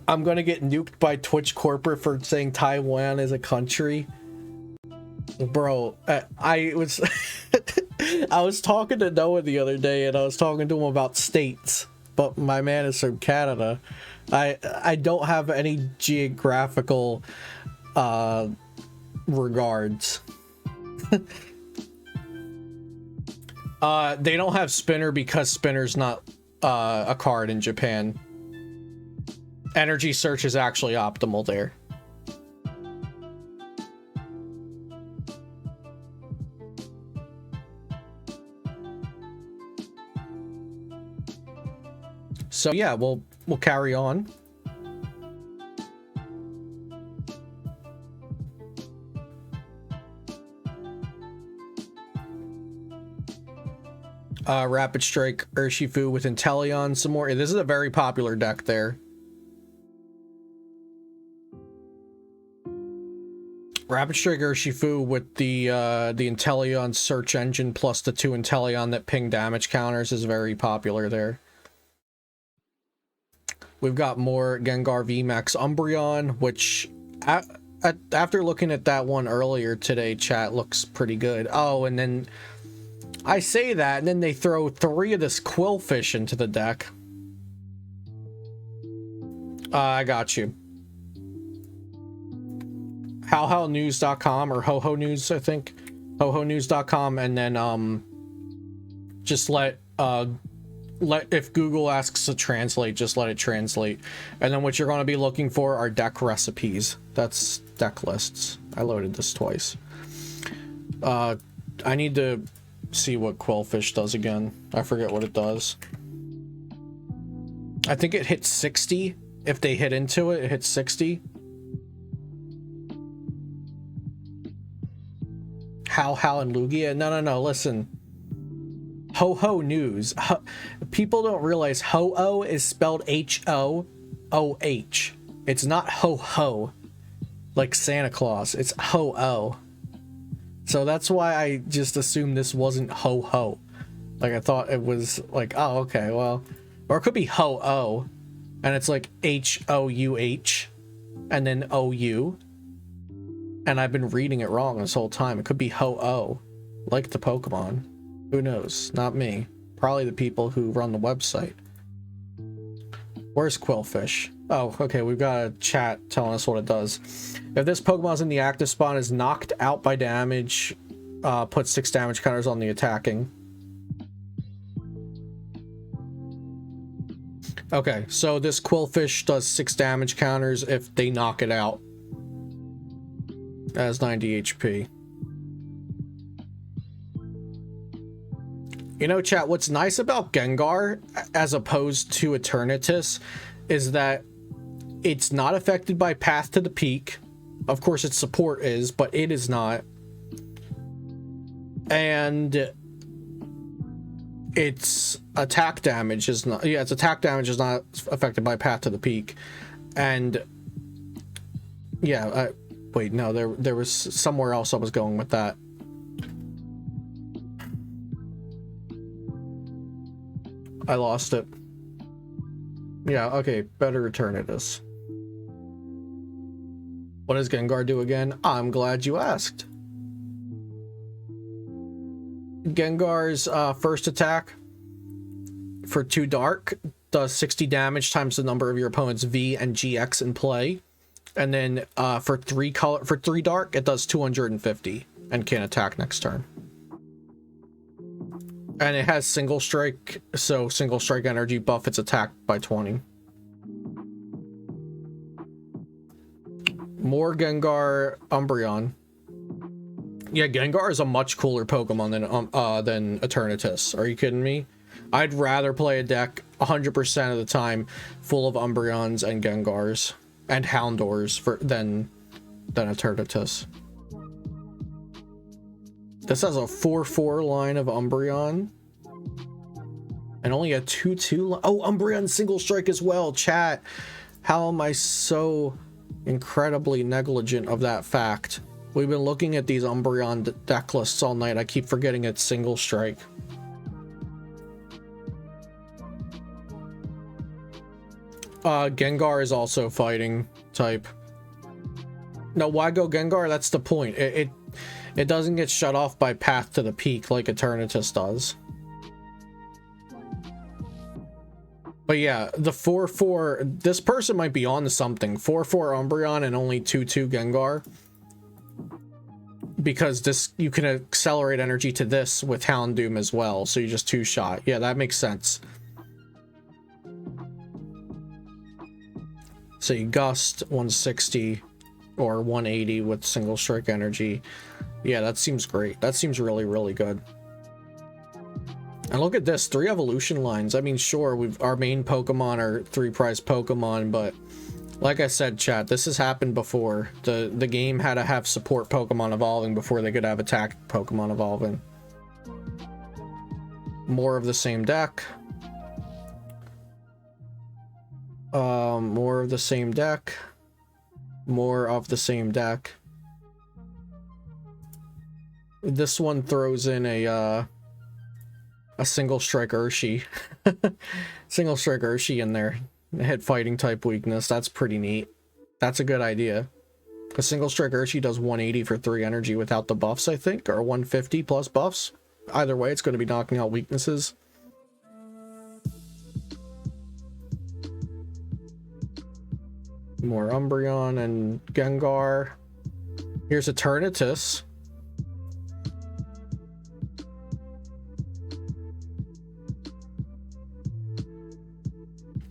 I'm gonna get nuked by Twitch corporate for saying Taiwan is a country. Bro, I was I was talking to Noah the other day, and I was talking to him about states, but my man is from Canada. I don't have any geographical regards. They don't have Spinner because Spinner's not a card in Japan. Energy Search is actually optimal there. So yeah, we'll carry on. Rapid Strike Urshifu with Inteleon some more. This is a very popular deck there. Rapid Strike Urshifu with the Inteleon search engine plus the 2 Inteleon that ping damage counters is very popular there. We've got more Gengar Vmax Umbreon, which after looking at that one earlier today, chat, looks pretty good. Oh, and then I say that, and then they throw 3 of this Quillfish into the deck. I got you. HowHowNews.com or HoHo News, I think. HoHoNews.com, and then just let if Google asks to translate, just let it translate. And then what you're going to be looking for are deck recipes. That's deck lists. I loaded this twice. I need to see what Quillfish does again. I forget what it does. I think it hits 60. If they hit into it, it hits 60. How and Lugia? No, listen. Ho News. People don't realize Ho-Oh is spelled H-O-O-H. It's not ho-ho like Santa Claus. It's Ho-Oh. So that's why I just assumed this wasn't ho-ho. Like, I thought it was like, oh, okay, well. Or it could be ho-oh. And it's like H-O-U-H. And then O-U. And I've been reading it wrong this whole time. It could be ho-oh. Like the Pokemon. Who knows? Not me. Probably the people who run the website. Where's Quillfish? Oh, okay, we've got a chat telling us what it does. If this Pokemon's in the active spawn, is knocked out by damage, put 6 damage counters on the attacking. Okay, so this Quillfish does 6 damage counters if they knock it out. It has 90 HP. You know, chat, what's nice about Gengar, as opposed to Eternatus, is that it's not affected by Path to the Peak. Of course, its support is, but it is not. And its attack damage is not... Yeah, its attack damage is not affected by Path to the Peak. And... Yeah, wait, no, there was somewhere else I was going with that. I lost it. Yeah, okay, better Eternatus. What does Gengar do again? I'm glad you asked. Gengar's first attack for 2 dark does 60 damage times the number of your opponent's V and GX in play. And then for 3 dark, it does 250 and can attack next turn. And it has single strike, so single strike energy buff its attack by 20. More Gengar Umbreon. Yeah, Gengar is a much cooler Pokemon than Eternatus. Are you kidding me? I'd rather play a deck 100% of the time full of Umbreons and Gengars and Houndours than Eternatus. This has a 4/4 line of Umbreon. And only a 2/2 oh, Umbreon single strike as well, chat. How am I so incredibly negligent of that fact? We've been looking at these Umbreon deck lists all night. I keep forgetting it's single strike. Gengar is also fighting type. No, why go Gengar? That's the point. It doesn't get shut off by Path to the Peak like Eternatus does. But yeah, the 4/4, this person might be on to something. 4/4 Umbreon and only 2/2 Gengar. Because this, you can accelerate energy to this with Houndoom as well, so you just 2-shot. Yeah, that makes sense. So you Gust 160 or 180 with single strike energy. Yeah, that seems great. That seems really, really good. And look at this, 3 evolution lines. I mean, sure, our main Pokemon are 3 prize Pokemon, but like I said, chat, this has happened before. The game had to have support Pokemon evolving before they could have attack Pokemon evolving. More of the same deck. More of the same deck. More of the same deck. This one throws in a single strike Urshi. Single strike Urshi in there. Hit fighting type weakness. That's pretty neat. That's a good idea. A single strike Urshi does 180 for 3 energy without the buffs, I think, or 150 plus buffs. Either way, it's going to be knocking out weaknesses. More Umbreon and Gengar. Here's Eternatus.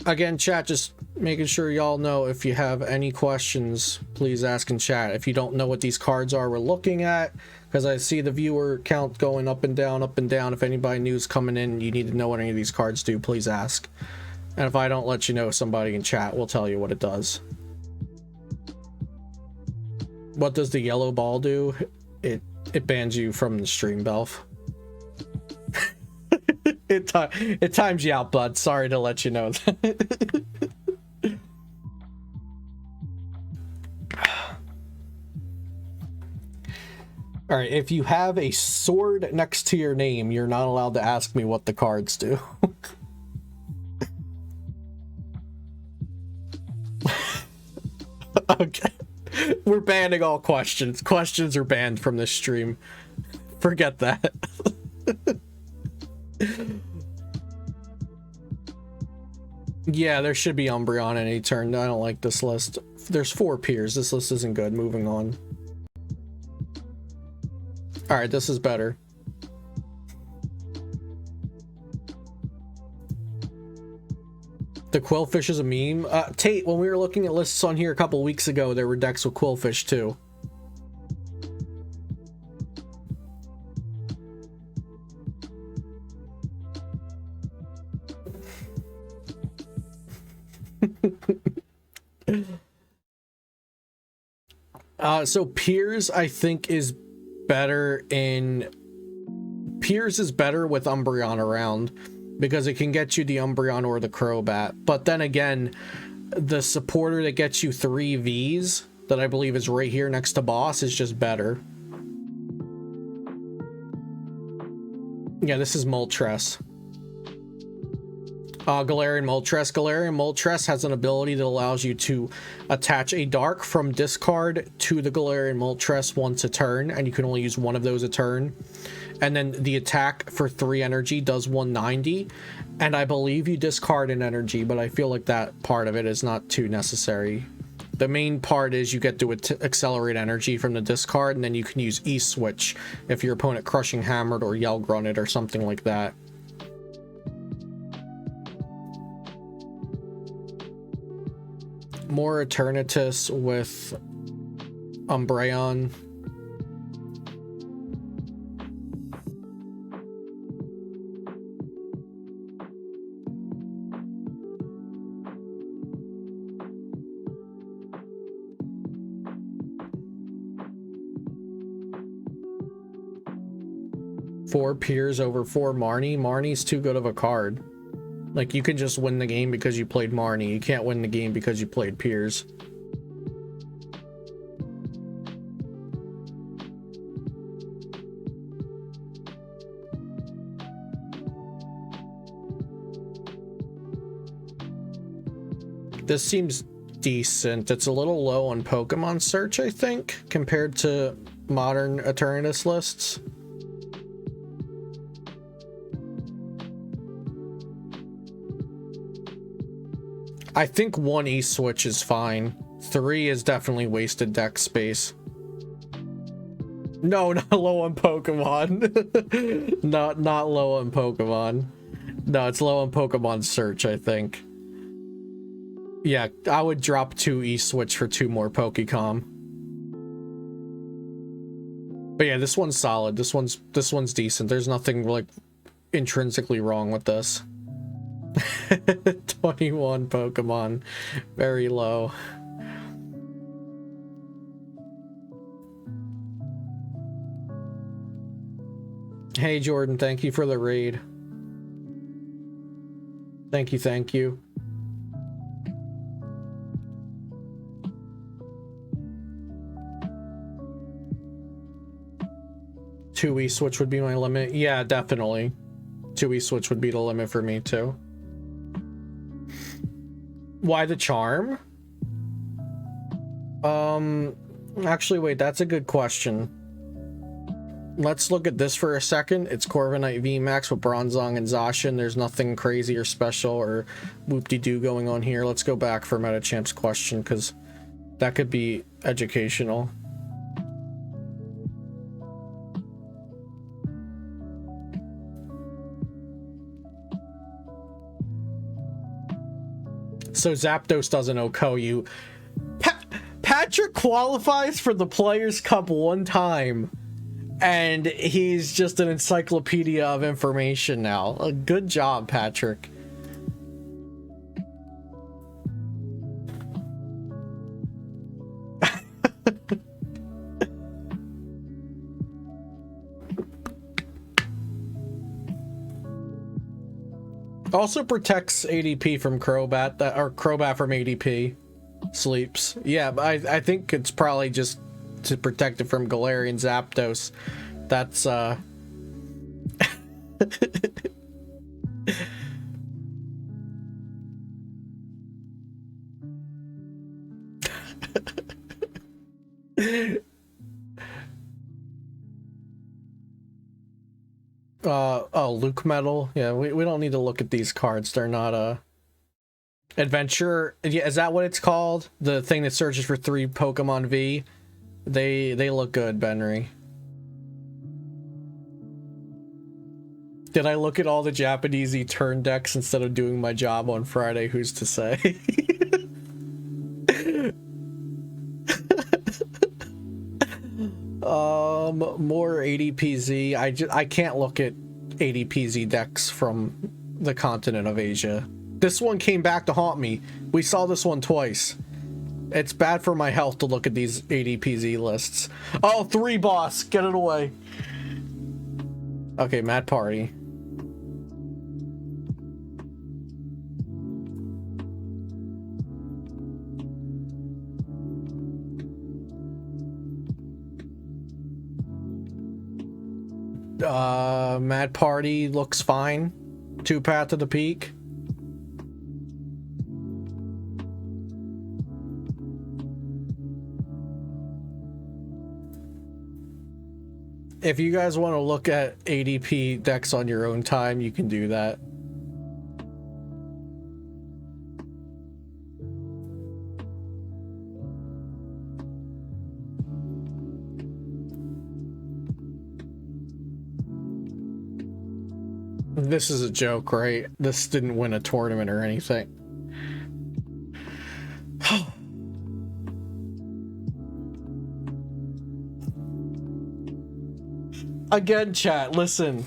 Again, chat, just making sure y'all know if you have any questions, please ask in chat. If you don't know what these cards are we're looking at, because I see the viewer count going up and down, up and down. If anybody new's coming in, you need to know what any of these cards do, please ask. And if I don't let you know, somebody in chat will tell you what it does. What does the yellow ball do? It bans you from the stream, Belf. It times you out, bud. Sorry to let you know that. All right, if you have a sword next to your name, you're not allowed to ask me what the cards do. Okay. We're banning all questions. Questions are banned from this stream. Forget that. Yeah, there should be Umbreon any turn. I don't like this list. There's 4 peers. This list isn't good. Moving on. Alright, this is better. The Quillfish is a meme. Tate, when we were looking at lists on here a couple weeks ago, there were decks with Quillfish too. So Piers, I think, is better in... Piers is better with Umbreon around, because it can get you the Umbreon or the Crobat. But then again, the supporter that gets you 3 Vs, that I believe is right here next to Boss, is just better. Yeah, this is Moltres. Galarian Moltres. Galarian Moltres has an ability that allows you to attach a Dark from discard to the Galarian Moltres once a turn, and you can only use one of those a turn. And then the attack for 3 energy does 190, and I believe you discard an energy, but I feel like that part of it is not too necessary. The main part is you get to accelerate energy from the discard, and then you can use E-Switch if your opponent Crushing Hammered or Yell Grunted or something like that. More Eternatus with Umbreon. Four Piers over 4 Marnie. Marnie's too good of a card. Like, you can just win the game because you played Marnie. You can't win the game because you played Piers. This seems decent. It's a little low on Pokemon search, I think, compared to modern Eternatus lists. I think 1 E-Switch is fine. 3 is definitely wasted deck space. No, not low on Pokemon. not low on Pokemon. No, it's low on Pokemon search, I think. Yeah, I would drop 2 E-Switch for 2 more Pokecom. But yeah, this one's solid. This one's decent. There's nothing like intrinsically wrong with this. 21 Pokemon. Very low. Hey Jordan, thank you for the raid. Thank you, thank you. Two-E switch would be my limit. Yeah, definitely. Two-E switch would be the limit for me too. Why the charm? Actually, wait, that's a good question. Let's look at this for a second. It's Corviknight Vmax with Bronzong and Zacian. There's nothing crazy or special or whoop-de-doo going on here. Let's go back for Metachamp's question, because that could be educational. So Zapdos doesn't OHKO you. Patrick qualifies for the Players' Cup one time, and he's just an encyclopedia of information now. Good job, Patrick. Also protects ADP from Crobat, or Crobat from ADP. Sleeps. Yeah, but I think it's probably just to protect it from Galarian Zapdos. That's oh, Luke Metal. Yeah, we don't need to look at these cards. They're not Adventure. Yeah, is that what it's called? The thing that searches for 3 Pokemon V? They look good, Benry. Did I look at all the Japanese turn decks instead of doing my job on Friday? Who's to say? More ADPZ. I can't look at ADPZ decks from the continent of Asia. This one came back to haunt me. We saw this one twice. It's bad for my health to look at these ADPZ lists. Oh, 3 boss. Get it away. Okay, Mad Party. Mad Party looks fine. 2 Path to the Peak. If you guys want to look at ADP decks on your own time, you can do that. This is a joke, right? This didn't win a tournament or anything. Again, chat, listen.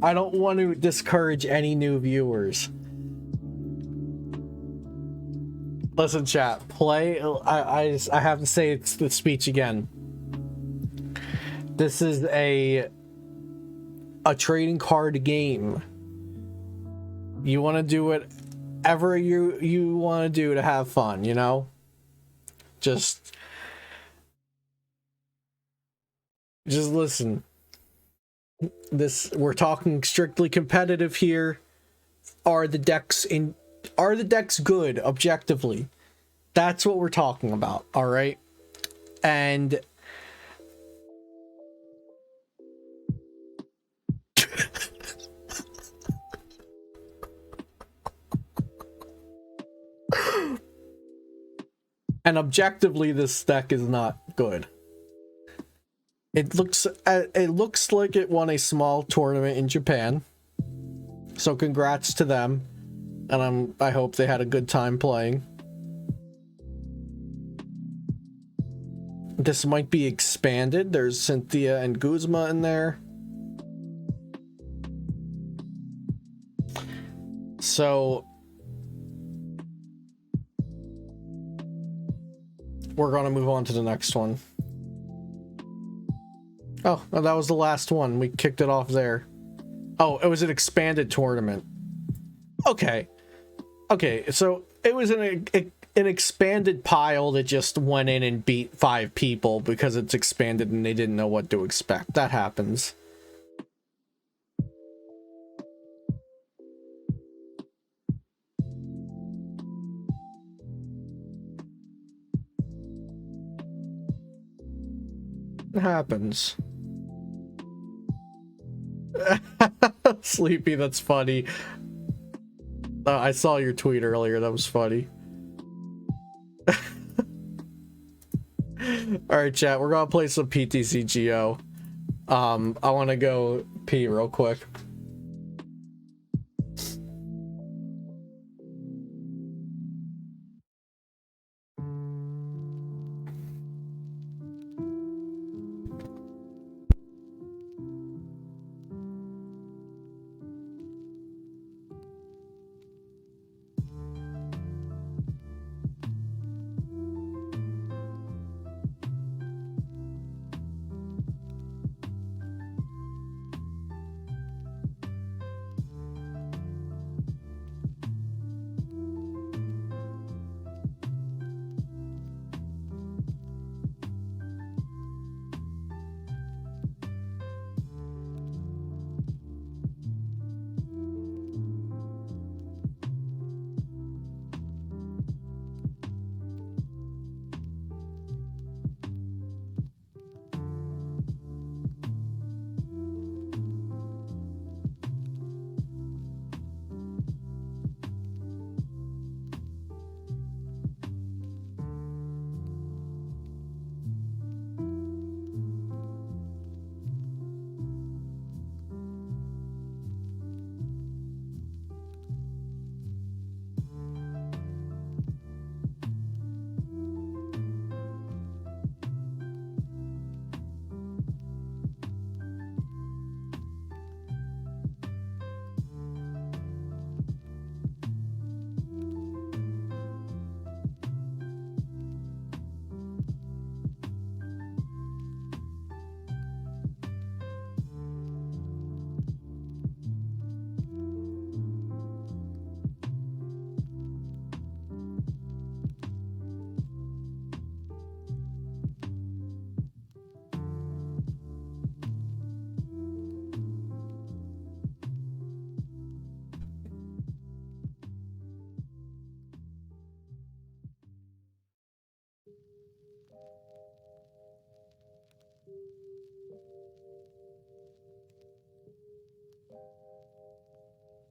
I don't want to discourage any new viewers. Listen, chat, play. I have to say it's the speech again. This is a trading card game. You want to do whatever you want to do to have fun, you know? Just listen. We're talking strictly competitive here. Are the decks good objectively? That's what we're talking about, all right? And objectively this deck is not good. It looks like it won a small tournament in Japan. So congrats to them. And I hope they had a good time playing. This might be expanded. There's Cynthia and Guzma in there. So we're gonna move on to the next one. Oh, that was the last one. We kicked it off there. Oh, it was an expanded tournament. Okay. Okay, so it was an expanded pile that just went in and beat 5 people because it's expanded and they didn't know what to expect. That happens. It happens. Sleepy, that's funny. I saw your tweet earlier. That was funny. All right, chat. We're gonna play some ptcgo. I want to go pee real quick.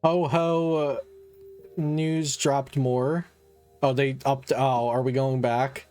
Ho ho, news dropped more. Oh, they upped. Oh, are we going back?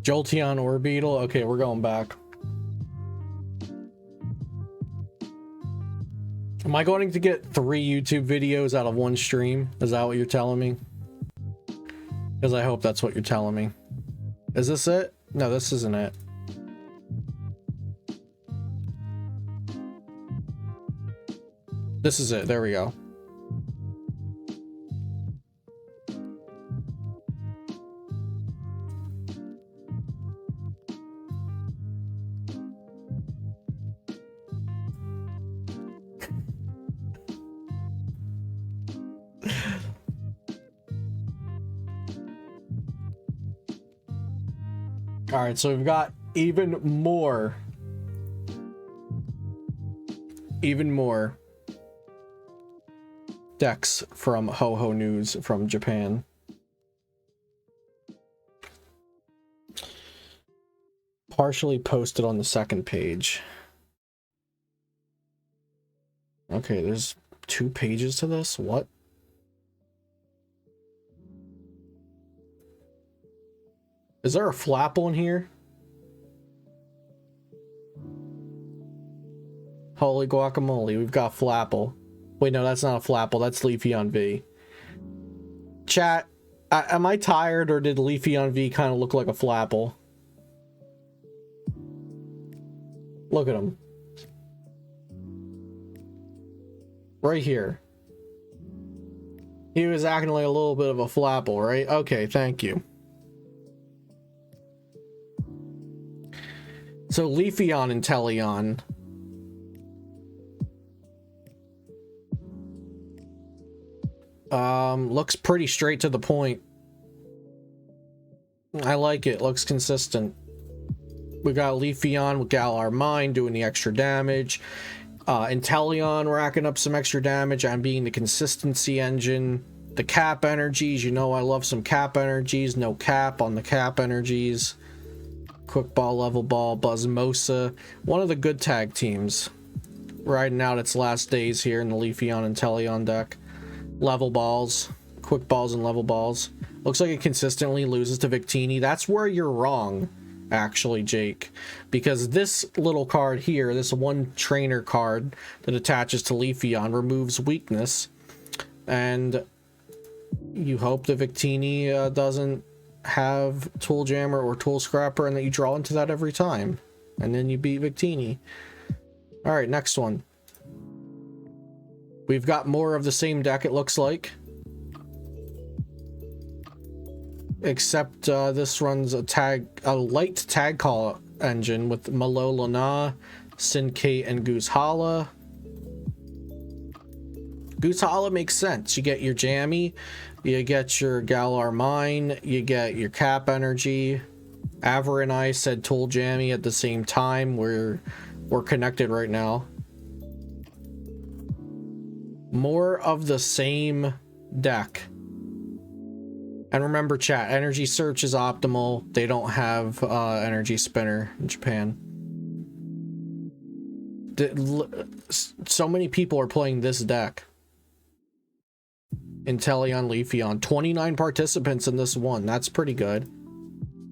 Jolteon Orbeetle. Okay, we're going back. Am I going to get 3 YouTube videos out of 1 stream? Is that what you're telling me? Because I hope that's what you're telling me. Is this it? No, this isn't it. This is it. There we go. All right, so we've got even more decks from Ho Ho News from Japan. Partially posted on the 2nd page. Okay, there's 2 pages to this? What? Is there a Flapple in here? Holy guacamole, we've got Flapple. Wait, no, that's not a Flapple, that's Leafeon V. Chat, am I tired, or did Leafeon V kind of look like a Flapple? Look at him. Right here. He was acting like a little bit of a Flapple, right? Okay, thank you. So Leafeon Inteleon. Looks pretty straight to the point. I like it. Looks consistent. We got Leafeon with Galar Mine doing the extra damage. Inteleon racking up some extra damage and being the consistency engine. The cap energies, you know I love some cap energies. No cap on the cap energies. Quick Ball, Level Ball, Buzzmosa. One of the good tag teams. Riding out its last days here in the Leafeon and Inteleon deck. Level Balls. Quick Balls and Level Balls. Looks like it consistently loses to Victini. That's where you're wrong, actually, Jake. Because this little card here, this one trainer card that attaches to Leafeon, removes weakness. And you hope the Victini doesn't have Tool Jammer or Tool Scrapper, and that you draw into that every time. And then you beat Victini. Alright, next one. We've got more of the same deck, it looks like. Except this runs a light tag call engine with Malolana, Syncate, and Goosehala. Goosehala makes sense. You get your Jammy, you get your Galar Mine, you get your Cap Energy. Aver and I said Tool Jammy at the same time. We're connected right now. More of the same deck. And remember, chat, Energy Search is optimal. They don't have Energy Spinner in Japan. So many people are playing this deck. Inteleon, Leafeon. 29 participants in this one. That's pretty good.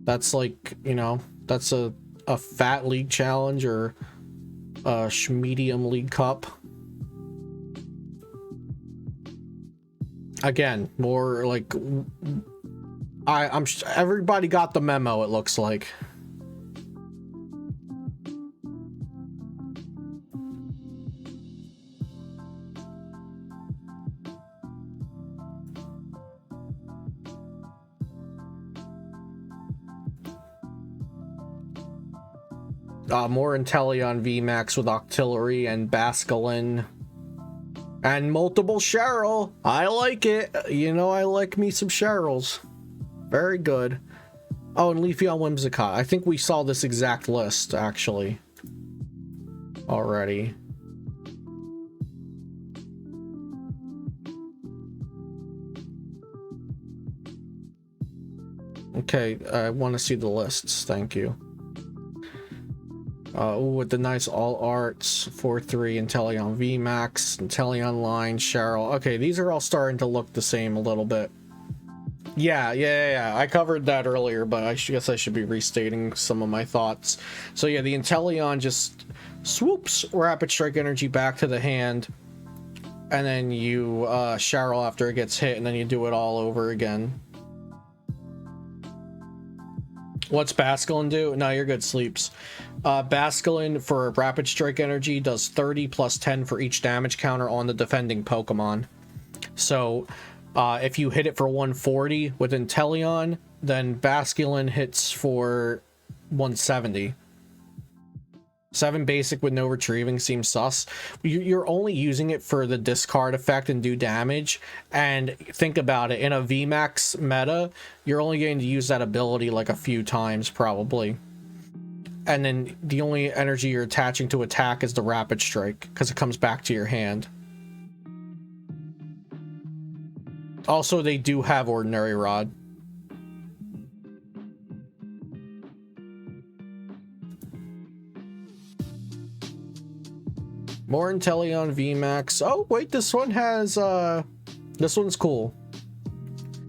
That's like, you know, that's a fat league challenge or a medium league cup. Again, more like I'm everybody got the memo, it looks like. More Inteleon Vmax with Octillery and Basculin. And multiple Cheryl. I like it. You know, I like me some Cheryls. Very good. Oh, and Leafeon Whimsicott. I think we saw this exact list, actually. Already. Okay, I want to see the lists. Thank you. With the nice all arts, 4-3, Inteleon Vmax, Inteleon line, Cheryl. Okay, these are all starting to look the same a little bit. Yeah. I covered that earlier, but I guess I should be restating some of my thoughts. So yeah, the Inteleon just swoops Rapid Strike Energy back to the hand, and then you Cheryl after it gets hit, and then you do it all over again. What's Basculin do? No, you're good, Sleeps. Basculin for Rapid Strike Energy does 30 plus 10 for each damage counter on the defending Pokemon. So if you hit it for 140 with Inteleon, then Basculin hits for 170. 7 basic with no retrieving seems sus. You're only using it for the discard effect and do damage. And think about it, in a VMAX meta, you're only going to use that ability like a few times probably. And then the only energy you're attaching to attack is the Rapid Strike, because it comes back to your hand. Also, they do have Ordinary Rod. More Inteleon Vmax. Oh, wait, this one has, this one's cool.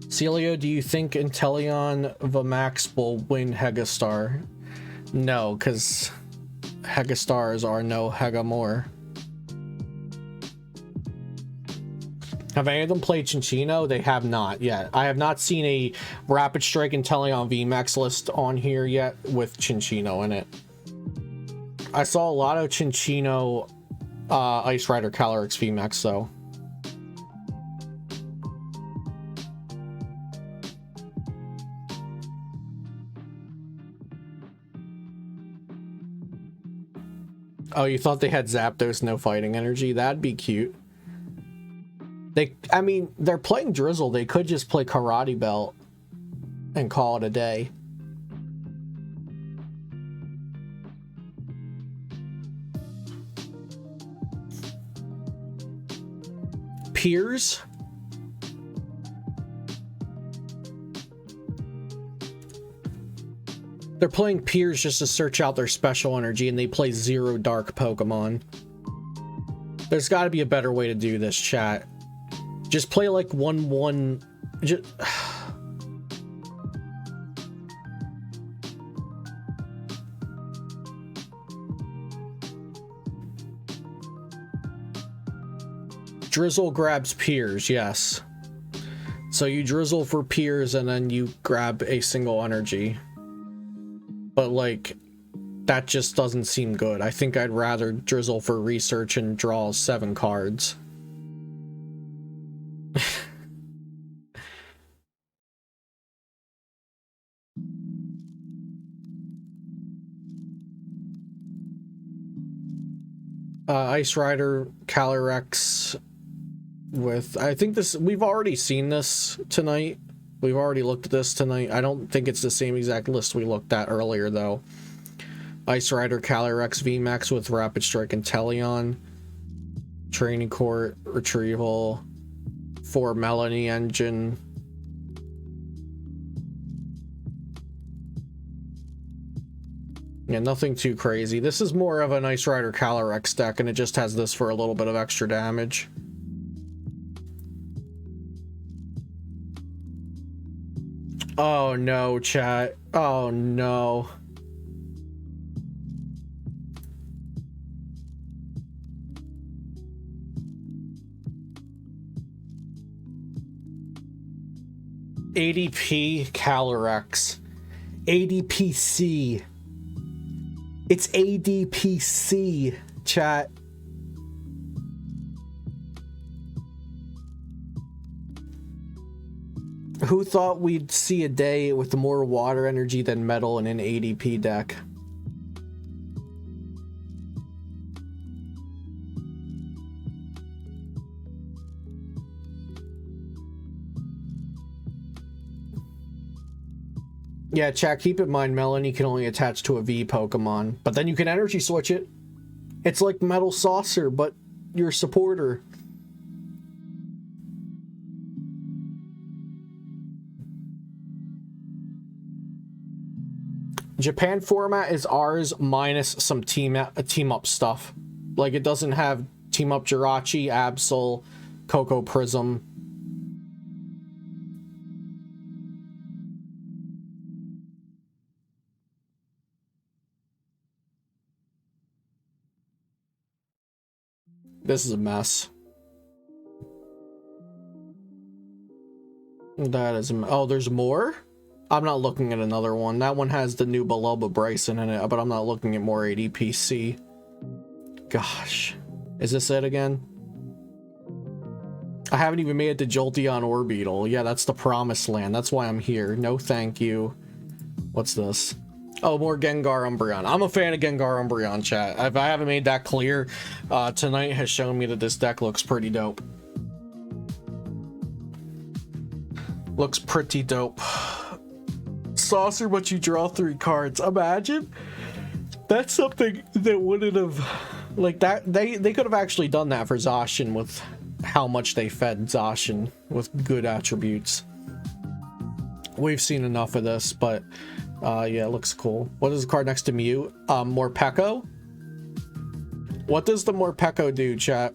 Celio, do you think Inteleon Vmax will win Hegastar? No, because Hegastars are no Hegamore. Have any of them played Chinchino? They have not yet. I have not seen a Rapid Strike Inteleon Vmax list on here yet with Chinchino in it. I saw a lot of Chinchino Ice Rider Calyrex Vmax though. Oh, you thought they had Zapdos, no fighting energy? That'd be cute. I mean, they're playing Drizzle. They could just play Karate Belt and call it a day. Piers? They're playing Piers just to search out their special energy, and they play 0 dark Pokemon. There's got to be a better way to do this, chat. Just play like 1-1. Just... Drizzle grabs Piers, yes. So you drizzle for Piers and then you grab a single energy. But like, that just doesn't seem good. I think I'd rather drizzle for research and draw 7 cards. Ice Rider Calyrex with, I think this, we've already seen this tonight. We've already looked at this tonight. I don't think it's the same exact list we looked at earlier though. Ice Rider Calyrex Vmax with Rapid Strike Inteleon, Training Court, Retrieval, 4 Melanie Engine. Yeah, nothing too crazy. This is more of an Ice Rider Calyrex deck, and it just has this for a little bit of extra damage. Oh no, chat. Oh no. ADP Calyrex. ADPC. It's ADPC, chat. Who thought we'd see a day with more water energy than metal in an ADP deck? Yeah, chat, keep in mind Melanie can only attach to a V Pokemon, but then you can energy switch it. It's like Metal Saucer, but your supporter. Japan format is ours minus some team up stuff. Like, it doesn't have team up Jirachi, Absol, Coco Prism. This is a mess. That is oh, there's more? I'm not looking at another one. That one has the new Balloba Bryson in it, but I'm not looking at more ADPC. Gosh. Is this it again? I haven't even made it to Jolteon Orbeetle. Yeah, that's the promised land. That's why I'm here. No thank you. What's this? Oh, more Gengar Umbreon. I'm a fan of Gengar Umbreon, chat. If I haven't made that clear, tonight has shown me that this deck looks pretty dope. Looks pretty dope. Saucer, but you draw 3 cards. Imagine. That's something that wouldn't have... Like, that they could have actually done that for Zacian with how much they fed Zacian with good attributes. We've seen enough of this, but... yeah, it looks cool. What is the card next to Mew? Morpeko? What does the Morpeko do, chat?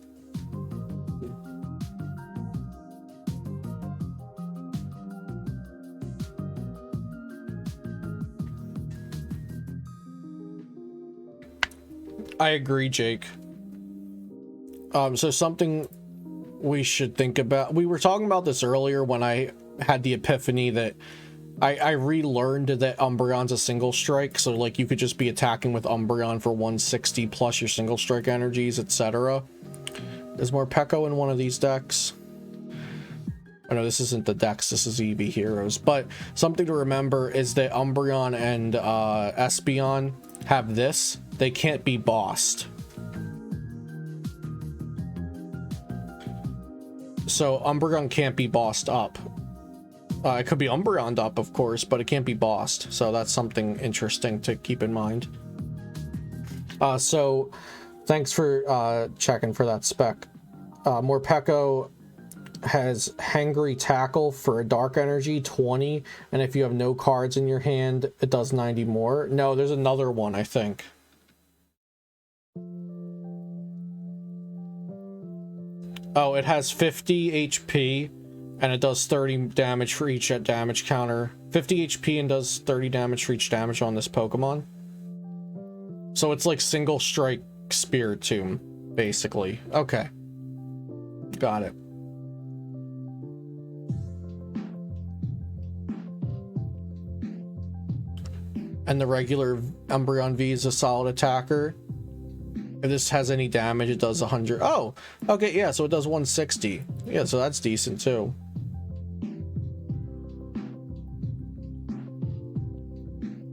I agree, Jake. So something we should think about. We were talking about this earlier when I had the epiphany that I relearned that Umbreon's a single strike, so like you could just be attacking with Umbreon for 160 plus your single strike energies, etc. There's more Pekko in one of these decks. I know this isn't the decks, this is Eevee Heroes, but something to remember is that Umbreon and Espeon have this. They can't be bossed. So Umbreon can't be bossed up. It could be Umbreoned up, of course, but it can't be bossed. So that's something interesting to keep in mind. So thanks for checking for that spec. Morpeko has Hangry Tackle for a dark energy, 20. And if you have no cards in your hand, it does 90 more. No, there's another one, I think. Oh, it has 50 HP. And it does 30 damage for each damage counter. 50 HP and does 30 damage for each damage on this Pokemon. So it's like single strike Spirit Tomb, basically. Okay. Got it. And the regular Umbreon V is a solid attacker. If this has any damage, it does 100. Oh, okay, yeah, so it does 160. Yeah, so that's decent too.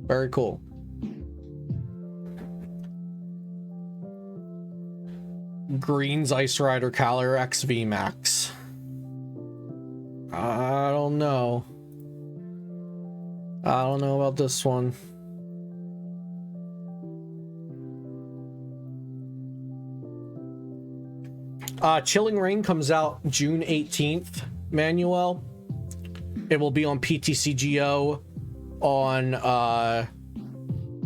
Very cool. Green's Ice Rider calyrex Vmax. I don't know. I don't know about this one. Chilling Reign comes out June 18th, Manuel. It will be on ptcgo on,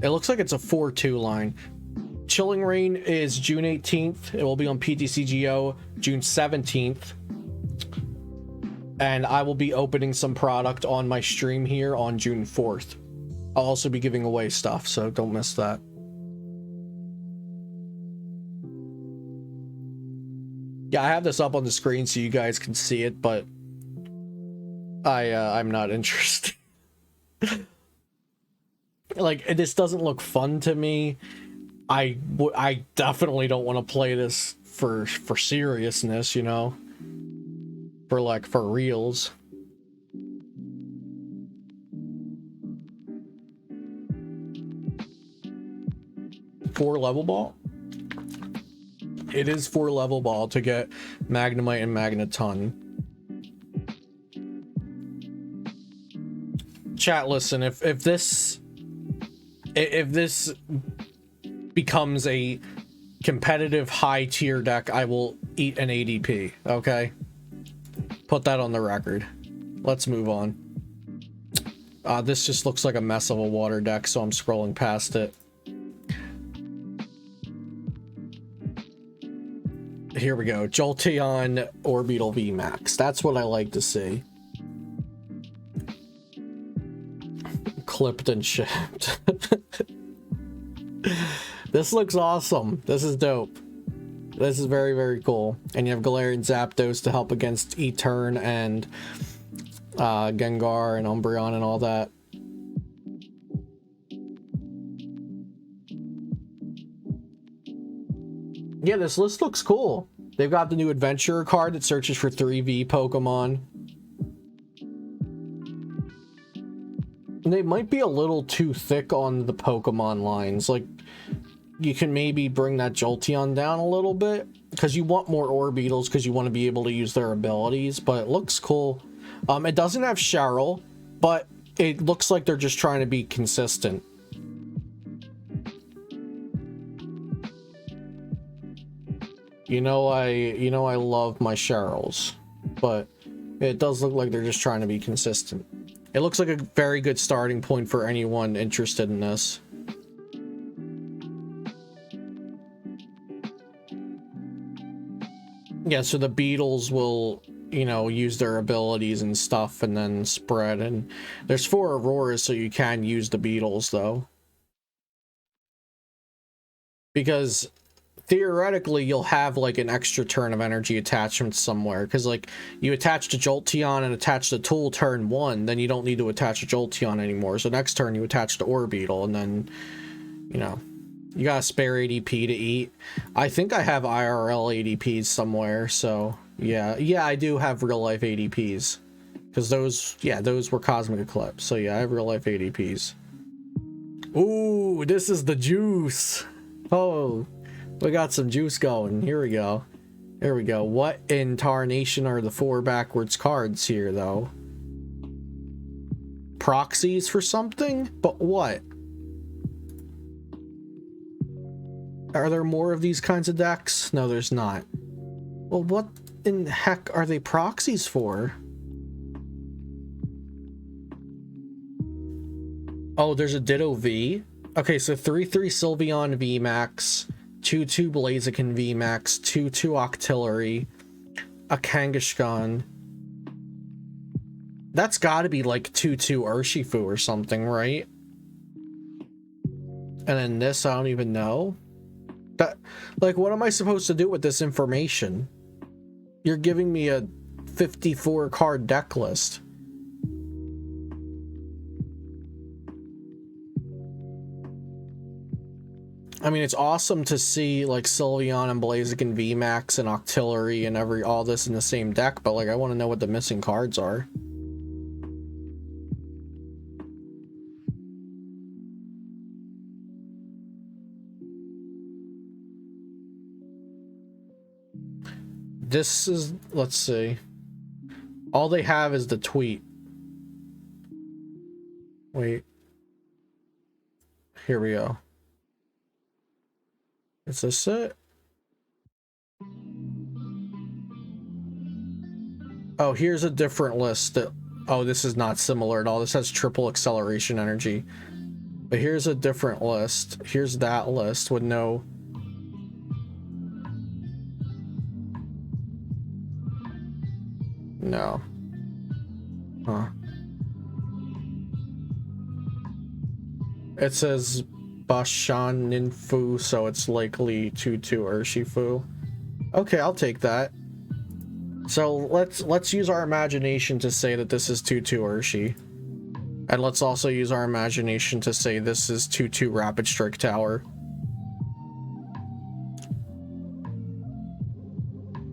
it looks like it's a 4-2 line. Chilling Reign is June 18th. It will be on ptcgo June 17th. And I will be opening some product on my stream here on June 4th. I'll also be giving away stuff, so don't miss that. Yeah, I have this up on the screen so you guys can see it, but I'm not interested. Like, this doesn't look fun to me. I definitely don't want to play this for seriousness, you know? For reals. Four level ball? It is 4 level ball to get Magnemite and Magneton. Chat, listen, if this becomes a competitive high tier deck, I will eat an ADP, okay? Put that on the record. Let's move on. This just looks like a mess of a water deck, so I'm scrolling past it. Here we go. Jolteon Orbital Vmax. That's what I like to see. Clipped and shipped. This looks awesome. This is dope. This is very, very cool. And you have Galarian Zapdos to help against E-Turn and Gengar and Umbreon and all that. Yeah, this list looks cool. They've got the new Adventurer card that searches for 3V Pokemon. And they might be a little too thick on the Pokemon lines. Like, you can maybe bring that Jolteon down a little bit, because you want more Orbitals, because you want to be able to use their abilities, but it looks cool. It doesn't have Cheryl, but it looks like they're just trying to be consistent. You know I love my Cheryls, but it does look like they're just trying to be consistent. It looks like a very good starting point for anyone interested in this. Yeah, so the Beetles will, you know, use their abilities and stuff and then spread. And there's 4 Auroras, so you can use the Beetles, though. Because theoretically you'll have like an extra turn of energy attachment somewhere, because like you attached a Jolteon and attached a tool turn 1, then you don't need to attach a Jolteon anymore, so next turn you attach the Orbeetle, and then you know you got a spare ADP to eat. I think I have IRL ADPs somewhere, so yeah, I do have real life ADPs, because those were Cosmic Eclipse, so yeah, I have real life ADPs. Ooh, this is the juice. Oh, we got some juice going. Here we go. There we go. What in tarnation are the 4 backwards cards here, though? Proxies for something? But what? Are there more of these kinds of decks? No, there's not. Well, what in the heck are they proxies for? Oh, there's a Ditto V. Okay, so 3/3 Sylveon Vmax, 2/2 Blaziken Vmax, 2/2 Octillery, a Kangaskhan. That's gotta be like 2/2 Urshifu or something, right? And then this, I don't even know. That, like, what am I supposed to do with this information? You're giving me a 54 card deck list. I mean, it's awesome to see like Sylveon and Blaziken Vmax and Octillery and all this in the same deck, but like I want to know what the missing cards are. This is, let's see. All they have is the tweet. Wait. Here we go. Is this it? Oh, here's a different list that, oh, this is not similar at all. This has triple acceleration energy. But here's a different list. Here's that list with no... No. Huh. It says Bashan Ninfu, so it's likely 2/2 Urshifu. Okay, I'll take that. So let's use our imagination to say that this is 2/2 Urshi. And let's also use our imagination to say this is 2/2 Rapid Strike Tower.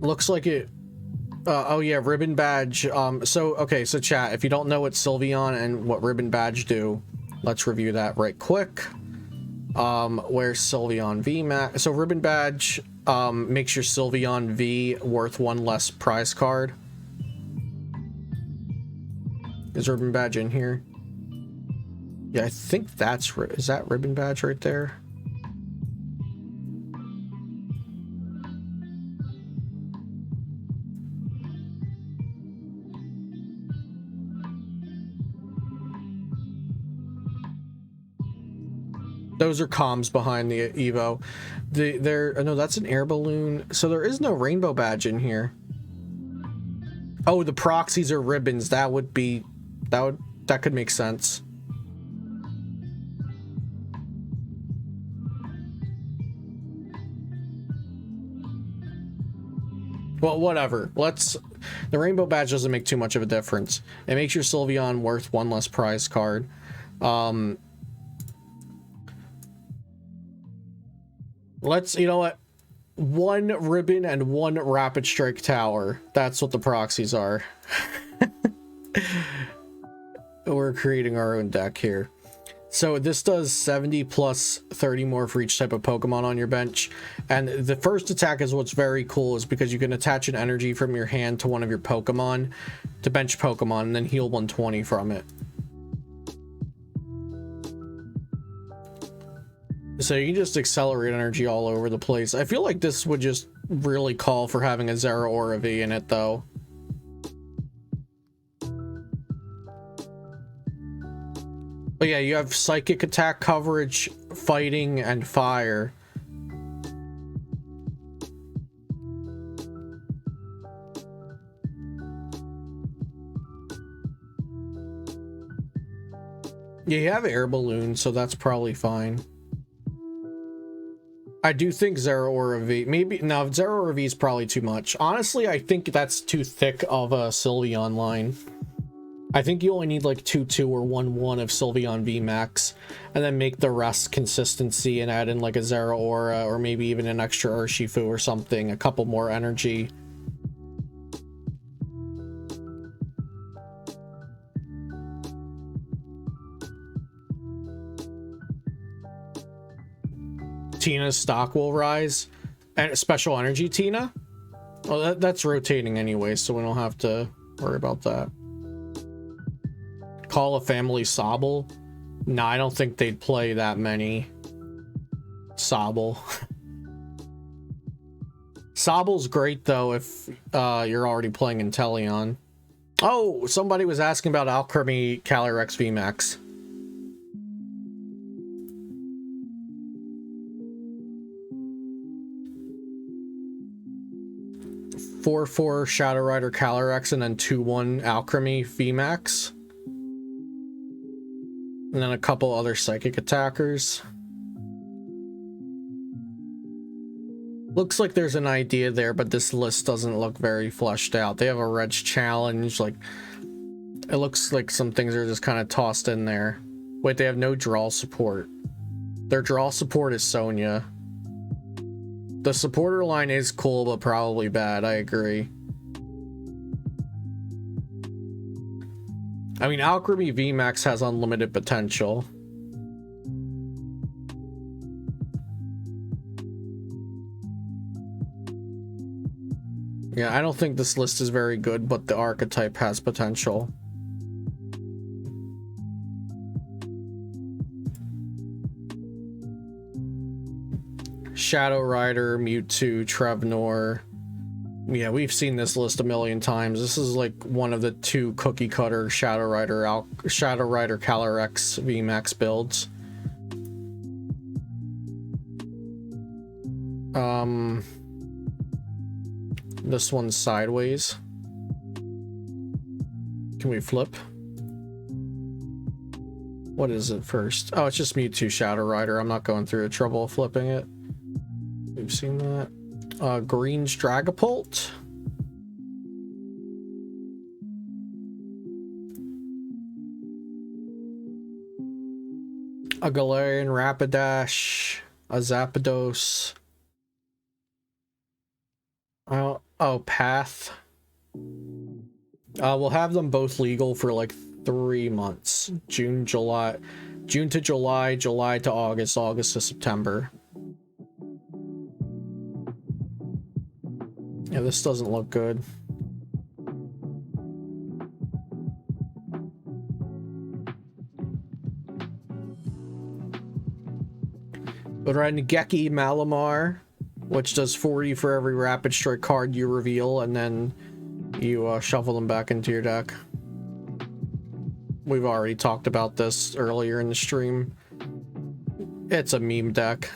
Looks like it... oh yeah, Ribbon Badge. Okay, so chat, if you don't know what Sylveon and what Ribbon Badge do, let's review that right quick. Where's Sylveon Vmax? So Ribbon Badge makes your Sylveon V worth 1 less prize card. Is Ribbon Badge in here? Yeah, I think that's... Is that Ribbon Badge right there? Those are comms behind the Evo. No, that's an air balloon. So there is no rainbow badge in here. Oh, the proxies are ribbons. That could make sense. Well, whatever. The rainbow badge doesn't make too much of a difference. It makes your Sylveon worth 1 less prize card. You know what? 1 ribbon and 1 rapid strike tower. That's what the proxies are. We're creating our own deck here. So this does 70 plus 30 more for each type of Pokemon on your bench. And the first attack is what's very cool, is because you can attach an energy from your hand to one of your Pokemon to bench Pokemon and then heal 120 from it. So you can just accelerate energy all over the place. I feel like this would just really call for having a Zera or a V in it, though. But yeah, you have psychic attack coverage, fighting, and fire. Yeah, you have air balloon, so that's probably fine. I do think Zeraora V, maybe, no, Zeraora V is probably too much. Honestly, I think that's too thick of a Sylveon line. I think you only need like 2-2 or 1-1 of Sylveon Vmax, and then make the rest consistency and add in like a Zeraora or maybe even an extra Urshifu or something, a couple more energy. Tina's stock will rise, and special energy Tina. Well, that's rotating anyway, so we don't have to worry about that. Call a family Sobble. No, I don't think they'd play that many Sobble. Sobble's great though if you're already playing Inteleon. Oh, somebody was asking about Alchemy Calyrex Vmax. 4-4 Shadow Rider Calyrex and then 2-1 Alchemy Vmax. And then a couple other psychic attackers. Looks like there's an idea there, but this list doesn't look very fleshed out. They have a Reg challenge, like it looks like some things are just kind of tossed in there. Wait, they have no draw support. Their draw support is Sonya. The supporter line is cool, but probably bad. I agree. I mean, Alchemy Vmax has unlimited potential. Yeah, I don't think this list is very good, but the archetype has potential. Shadow Rider, Mewtwo, Trevnor. Yeah, we've seen this list a million times. This is like one of the two cookie cutter Shadow Rider Calyrex Vmax builds. This one's sideways. Can we flip? What is it first? Oh, it's just Mewtwo Shadow Rider. I'm not going through the trouble of flipping it. We've seen that. Green's Dragapult. A Galarian Rapidash. A Zapdos. Oh, Path. We'll have them both legal for like 3 months. June to July, July to August, August to September. Yeah, this doesn't look good. But right, Ngeki Malamar, which does 40 for every Rapid Strike card you reveal, and then you shuffle them back into your deck. We've already talked about this earlier in the stream. It's a meme deck.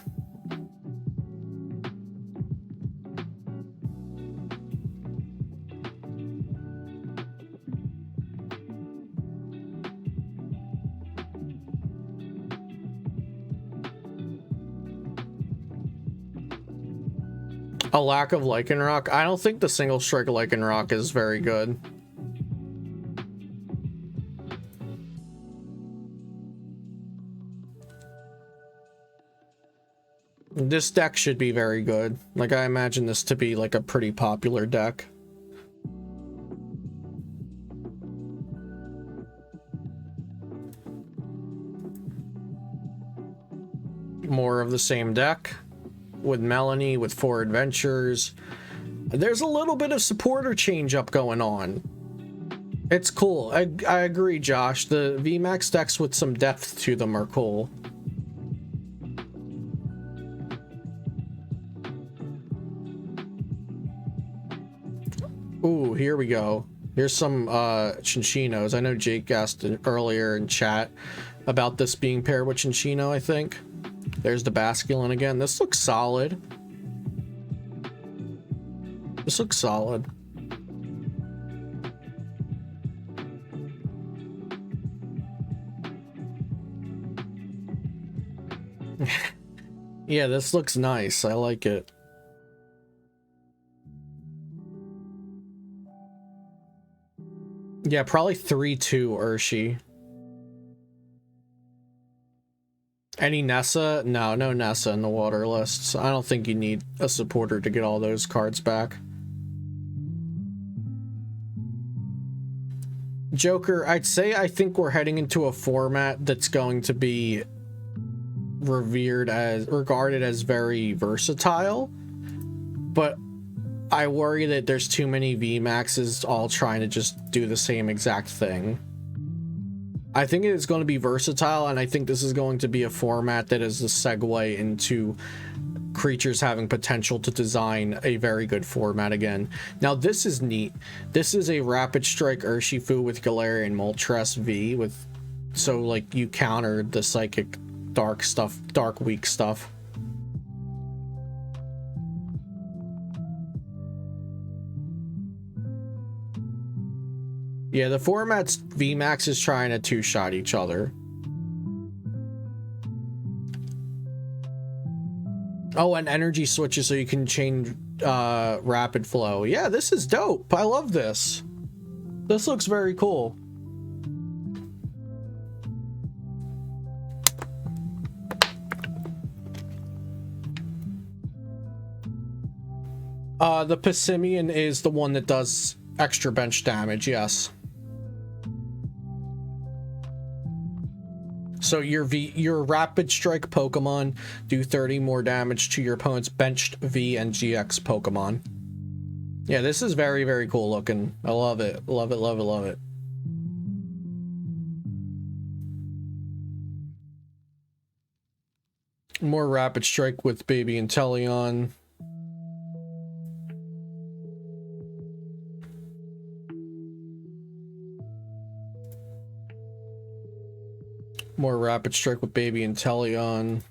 A lack of Lycanroc. I don't think the single strike Lycanroc is very good. This deck should be very good. Like, I imagine this to be like a pretty popular deck. More of the same deck. With Melanie, with 4 adventures. There's a little bit of supporter change up going on. It's cool. I agree, Josh. The VMAX decks with some depth to them are cool. Ooh, here we go. Here's some Chinchinos. I know Jake asked earlier in chat about this being paired with Chinchino, I think. There's the Basculin again. This looks solid. This looks solid. Yeah, this looks nice. I like it. Yeah, probably 3-2 Urshi. Any Nessa? No, no Nessa in the water lists. I don't think you need a supporter to get all those cards back. Joker, I'd say I think we're heading into a format that's going to be regarded as very versatile, but I worry that there's too many Vmaxes all trying to just do the same exact thing. I think it is going to be versatile, and I think this is going to be a format that is the segue into creatures having potential to design a very good format again. Now, this is neat. This is a Rapid Strike Urshifu with Galarian Moltres V with, so like you counter the psychic dark stuff, dark weak stuff. Yeah, the format's Vmax is trying to two-shot each other. Oh, and energy switches so you can change rapid flow. Yeah, this is dope. I love this. This looks very cool. The Pissimian is the one that does extra bench damage, yes. So your Rapid Strike Pokemon do 30 more damage to your opponent's benched V and GX Pokemon. Yeah, this is very, very cool looking. I love it. Love it, love it, love it. More Rapid Strike with Baby Inteleon. More Rapid Strike with Baby Inteleon.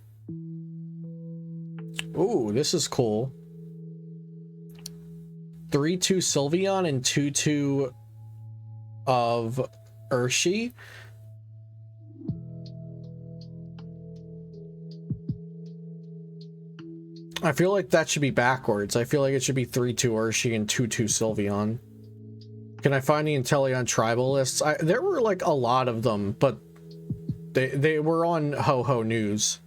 Ooh, this is cool. 3-2 Sylveon and 2-2 of Urshi. I feel like that should be backwards. I feel like it should be 3-2 Urshi and 2-2 Sylveon. Can I find the Inteleon tribal lists? There were like a lot of them, but they were on Ho-Ho News.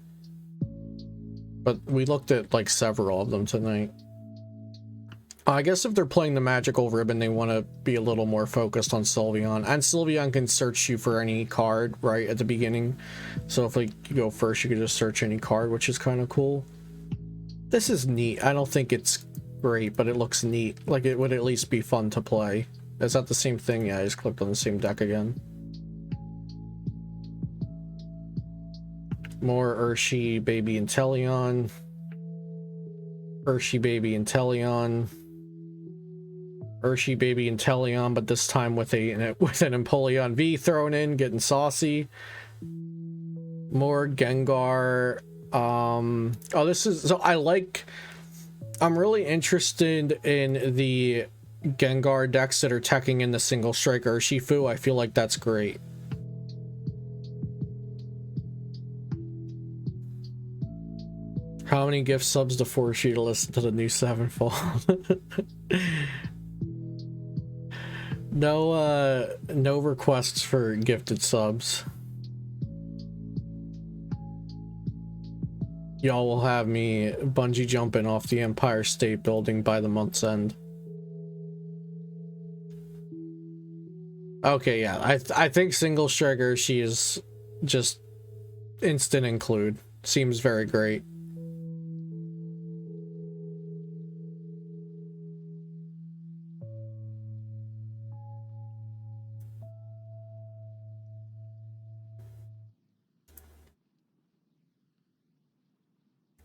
But we looked at like several of them tonight. I guess if they're playing the Magical Ribbon, they want to be a little more focused on Sylveon. And Sylveon can search you for any card right at the beginning. So if like you go first, you can just search any card, which is kind of cool. This is neat. I don't think it's great, but it looks neat. Like it would at least be fun to play. Is that the same thing? Yeah, I just clicked on the same deck again. More Urshi, Baby Inteleon. Urshi, Baby Inteleon. Urshi, Baby Inteleon, but this time with an Empoleon V thrown in, getting saucy. More Gengar. Oh, this is so I'm really interested in the Gengar decks that are teching in the single strike Urshifu. I feel like that's great. How many gift subs to force you to listen to the new Sevenfold? No requests for gifted subs. Y'all will have me bungee jumping off the Empire State Building by the month's end. Okay, yeah, I think single striker, she is just instant include. Seems very great.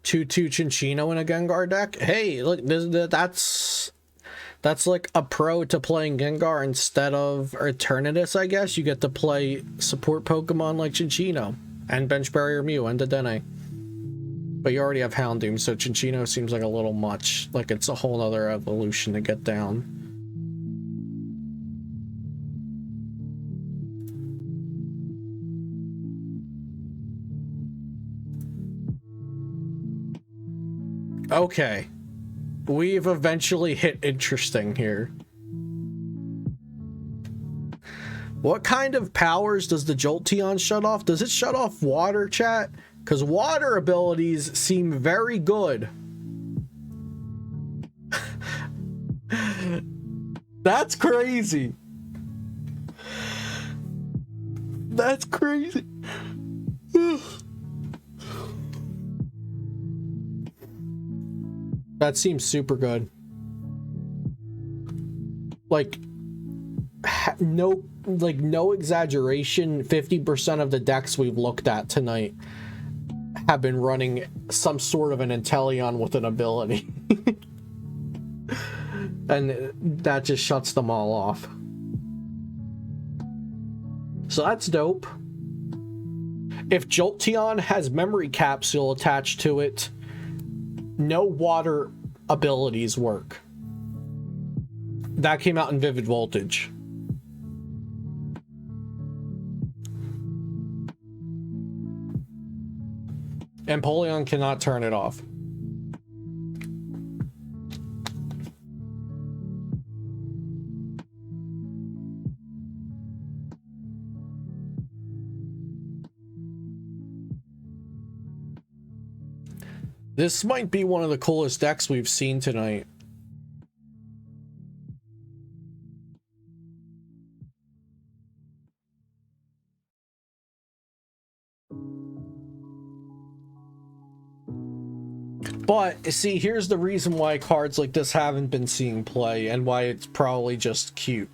Two Chinchino in a Gengar deck. Hey, look, that's like a pro to playing Gengar instead of Eternatus, I guess. You get to play support Pokemon like Chinchino and Bench Barrier Mew and Dedenne. But you already have Houndoom, so Chinchino seems like a little much. Like it's a whole other evolution to get down. Okay. We've eventually hit interesting here. What kind of powers does the Jolteon shut off? Does it shut off water, chat? Because water abilities seem very good. That's crazy. That's crazy. That seems super good. Like, no exaggeration, 50% of the decks we've looked at tonight have been running some sort of an Inteleon with an ability. And that just shuts them all off. So that's dope. If Jolteon has Memory Capsule attached to it, no water abilities work. That came out in Vivid Voltage. Empoleon cannot turn it off. This might be one of the coolest decks we've seen tonight. But see, here's the reason why cards like this haven't been seeing play and why it's probably just cute.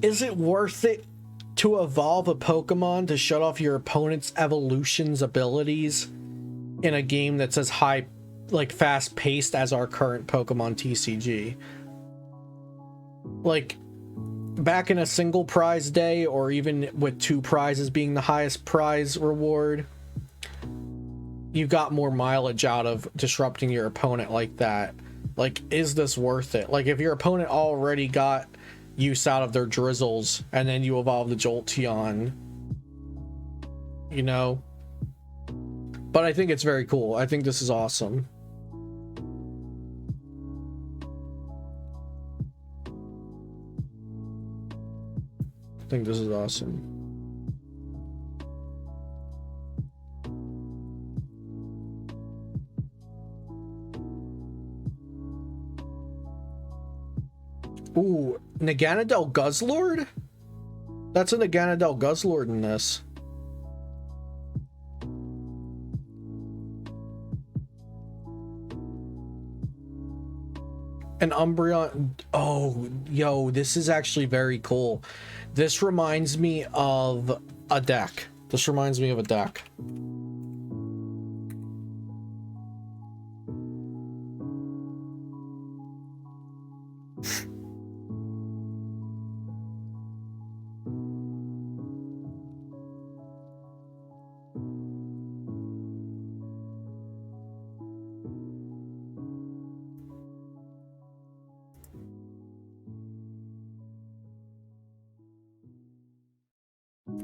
Is it worth it to evolve a Pokemon to shut off your opponent's evolution's abilities in a game that's as high, like fast paced as our current Pokemon TCG? Like, back in a single prize day, or even with 2 prizes being the highest prize reward, you got more mileage out of disrupting your opponent like that. Like, is this worth it? Like, if your opponent already got use out of their Drizzles and then you evolve the Jolteon, you know? But I think it's very cool. I think this is awesome. I think this is awesome. Ooh, Naganadel Guzzlord? That's a Naganadel Guzzlord in this. An Umbreon. Oh, yo, this is actually very cool. This reminds me of a deck. This reminds me of a deck.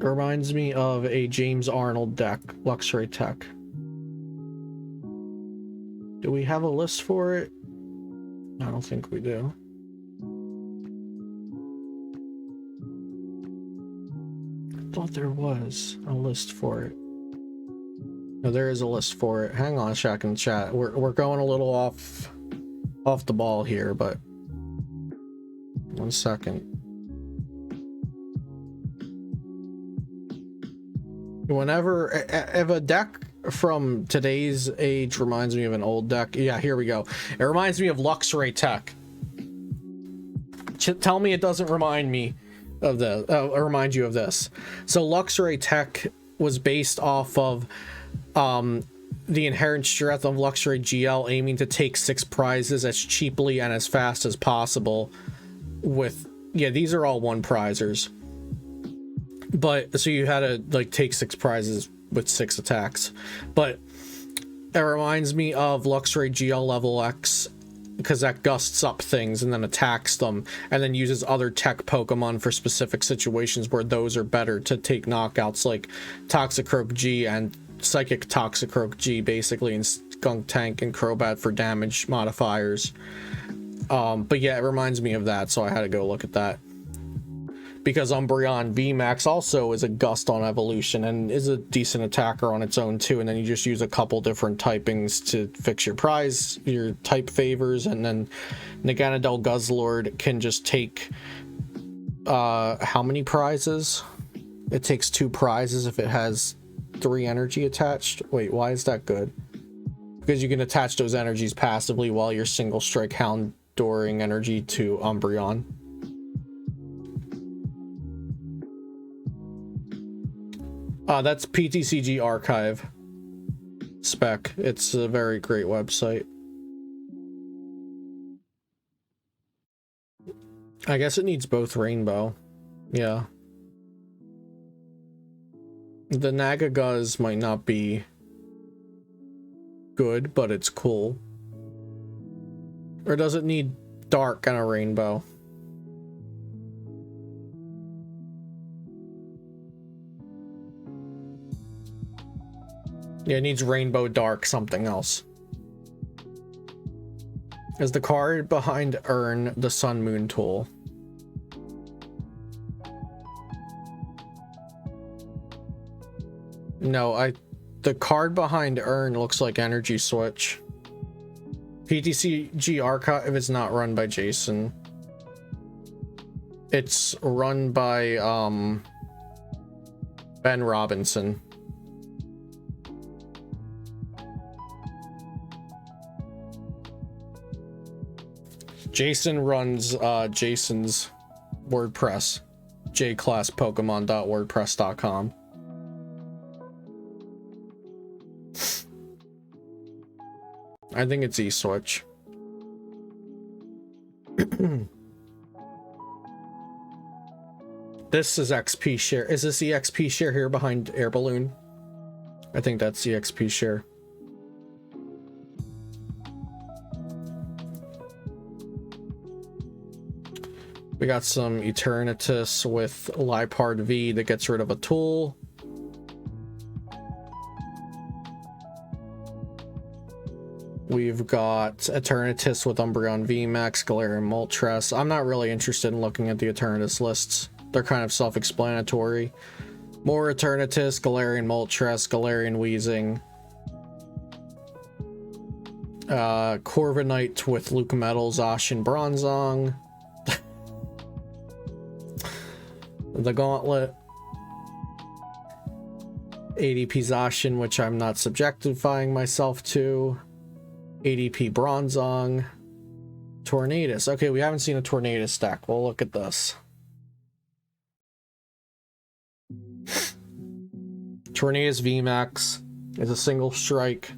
It reminds me of a James Arnold deck, Luxray Tech. Do we have a list for it? I don't think we do. I thought there was a list for it. No, there is a list for it. Hang on a second, chat. We're going a little off the ball here, but 1 second. Whenever, if a deck from today's age reminds me of an old deck, yeah, here we go. It reminds me of Luxray Tech. Tell me it doesn't remind me of remind you of this. So Luxray Tech was based off of the inherent strength of Luxray GL, aiming to take 6 prizes as cheaply and as fast as possible with, yeah, these are all 1 prizers. But so you had to like take 6 prizes with 6 attacks. But it reminds me of Luxray GL level X, because that gusts up things and then attacks them, and then uses other tech Pokemon for specific situations where those are better to take knockouts, like Toxicroak G and Psychic Toxicroak G, basically, and Skunk Tank, and Crobat for damage modifiers. But yeah, it reminds me of that, so I had to go look at that. Because Umbreon Vmax also is a Gust on evolution and is a decent attacker on its own too, and then you just use a couple different typings to fix your prize, your type favors, and then Naganadel Guzzlord can just take how many prizes? It takes 2 prizes if it has 3 energy attached. Wait, why is that good? Because you can attach those energies passively while you're single strike Houndooring energy to Umbreon. That's PTCG Archive spec. It's a very great website. I guess it needs both rainbow. Yeah. The Nagaguz might not be good, but it's cool. Or does it need dark and a rainbow? Yeah, it needs rainbow, dark, something else. Is the card behind Urn the Sun Moon tool? No, the card behind Urn looks like Energy Switch. PTCG Archive is not run by Jason. It's run by Ben Robinson. Jason runs Jason's WordPress, jclasspokemon.wordpress.com. I think it's E-Switch. This is XP share. Is this the XP share here behind Air Balloon? I think that's the XP share. We got some Eternatus with Liepard V that gets rid of a tool. We've got Eternatus with Umbreon Vmax, Galarian Moltres. I'm not really interested in looking at the Eternatus lists. They're kind of self-explanatory. More Eternatus, Galarian Moltres, Galarian Weezing. Corviknight with Lucametal, Zacian, Bronzong. The Gauntlet. ADP Zacian, which I'm not subjectifying myself to. ADP Bronzong. Tornadus. Okay, we haven't seen a Tornadus deck. We'll look at this. Tornadus VMAX is a single strike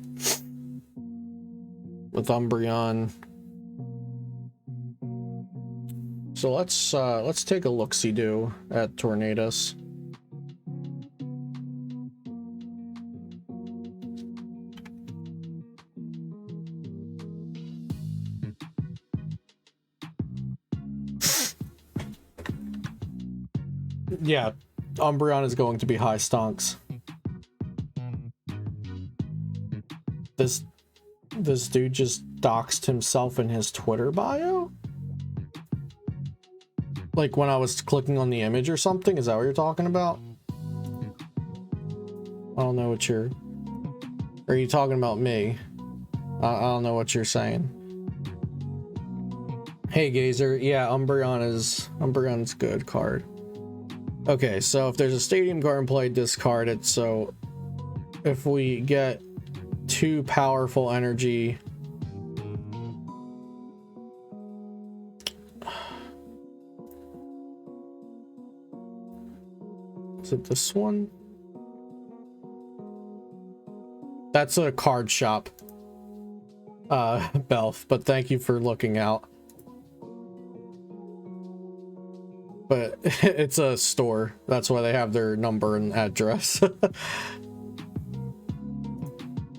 with Umbreon. So let's take a look-see-do at Tornadus. Yeah, Umbreon is going to be high stonks. This dude just doxed himself in his Twitter bio? Like when I was clicking on the image or something? Is that what you're talking about? I don't know what you're... Are you talking about me? I don't know what you're saying. Hey Gazer, yeah, Umbreon's good card. Okay, so if there's a stadium card in play, discard it. So if we get 2 powerful energy, is it this one? That's a card shop, Belf, but thank you for looking out. But it's a store. That's why they have their number and address.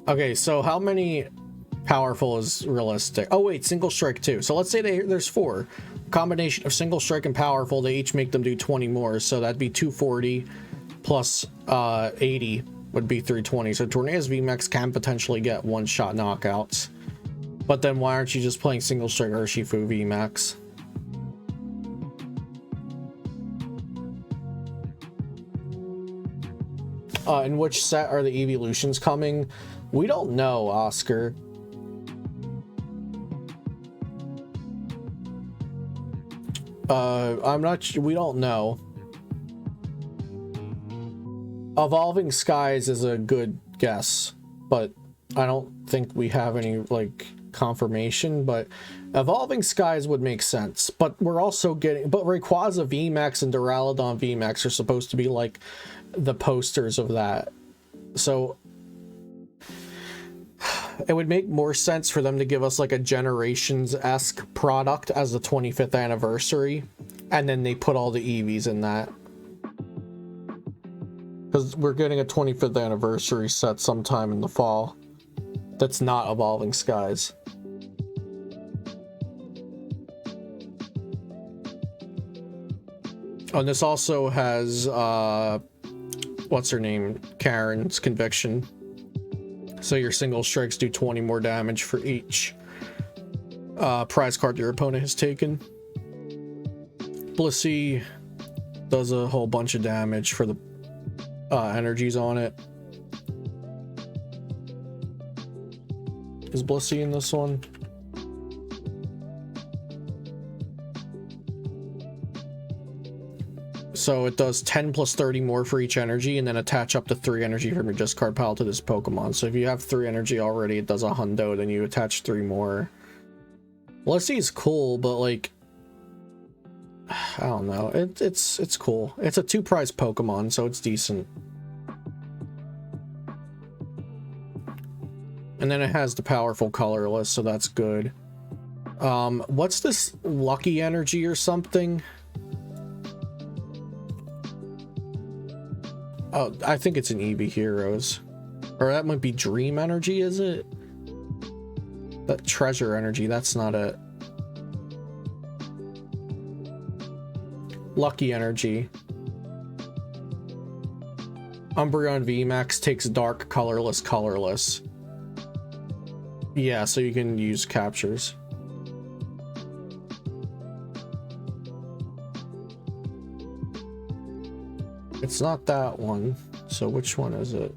Okay, so how many powerful is realistic? Oh wait, single strike too. So let's say there's 4. Combination of single strike and powerful, they each make them do 20 more. So that'd be 240 plus 80 would be 320. So Tornadus VMAX can potentially get one-shot knockouts. But then why aren't you just playing single strike Urshifu VMAX? In which set are the evolutions coming? We don't know, Oscar. I'm not sure. We don't know. Evolving Skies is a good guess, but I don't think we have any like confirmation. But Evolving Skies would make sense. But we're also getting, but Rayquaza VMAX and Duraludon VMAX are supposed to be like the posters of that. So it would make more sense for them to give us like a Generations-esque product as the 25th anniversary, and then they put all the Eevees in that. Because we're getting a 25th anniversary set sometime in the fall that's not Evolving Skies. Oh, and this also has what's her name? Karen's Conviction. So your single strikes do 20 more damage for each prize card your opponent has taken. Blissey does a whole bunch of damage for the energies on it. Is Blissey in this one? So it does 10 plus 30 more for each energy, and then attach up to 3 energy from your discard pile to this Pokemon. So if you have 3 energy already, it does a hundo, then you attach 3 more. Blissey is cool, but like, I don't know. It's cool. It's a 2 prize Pokemon, so it's decent. And then it has the powerful colorless, so that's good. What's this lucky energy or something? Oh, I think it's an Eevee Heroes. Or that might be Dream Energy, is it? That Treasure Energy, that's not it. Lucky Energy. Umbreon VMAX takes dark, colorless. Yeah, so you can use captures. It's not that one. So which one is it?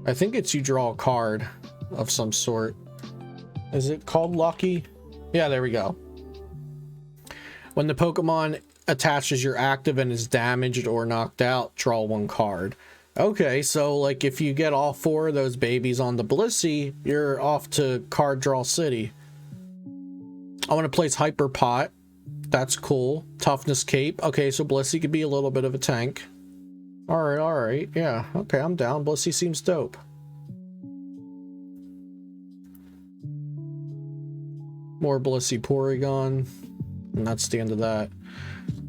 I think it's you draw a card of some sort. Is it called Lucky? Yeah, there we go. When the Pokemon attaches your active and is damaged or knocked out, draw 1 card. Okay, so like if you get all 4 of those babies on the Blissey, you're off to Card Draw City. I want to place Hyper Pot. That's cool. Toughness Cape. Okay, so Blissey could be a little bit of a tank. Alright. Yeah, okay, I'm down. Blissey seems dope. More Blissey Porygon. And that's the end of that.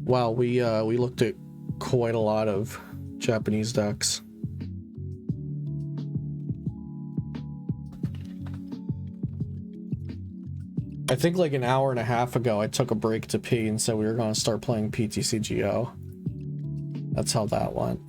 Wow, we looked at quite a lot of Japanese decks. I think like an hour and a half ago I took a break to pee and said we were going to start playing PTCGO. That's how that went.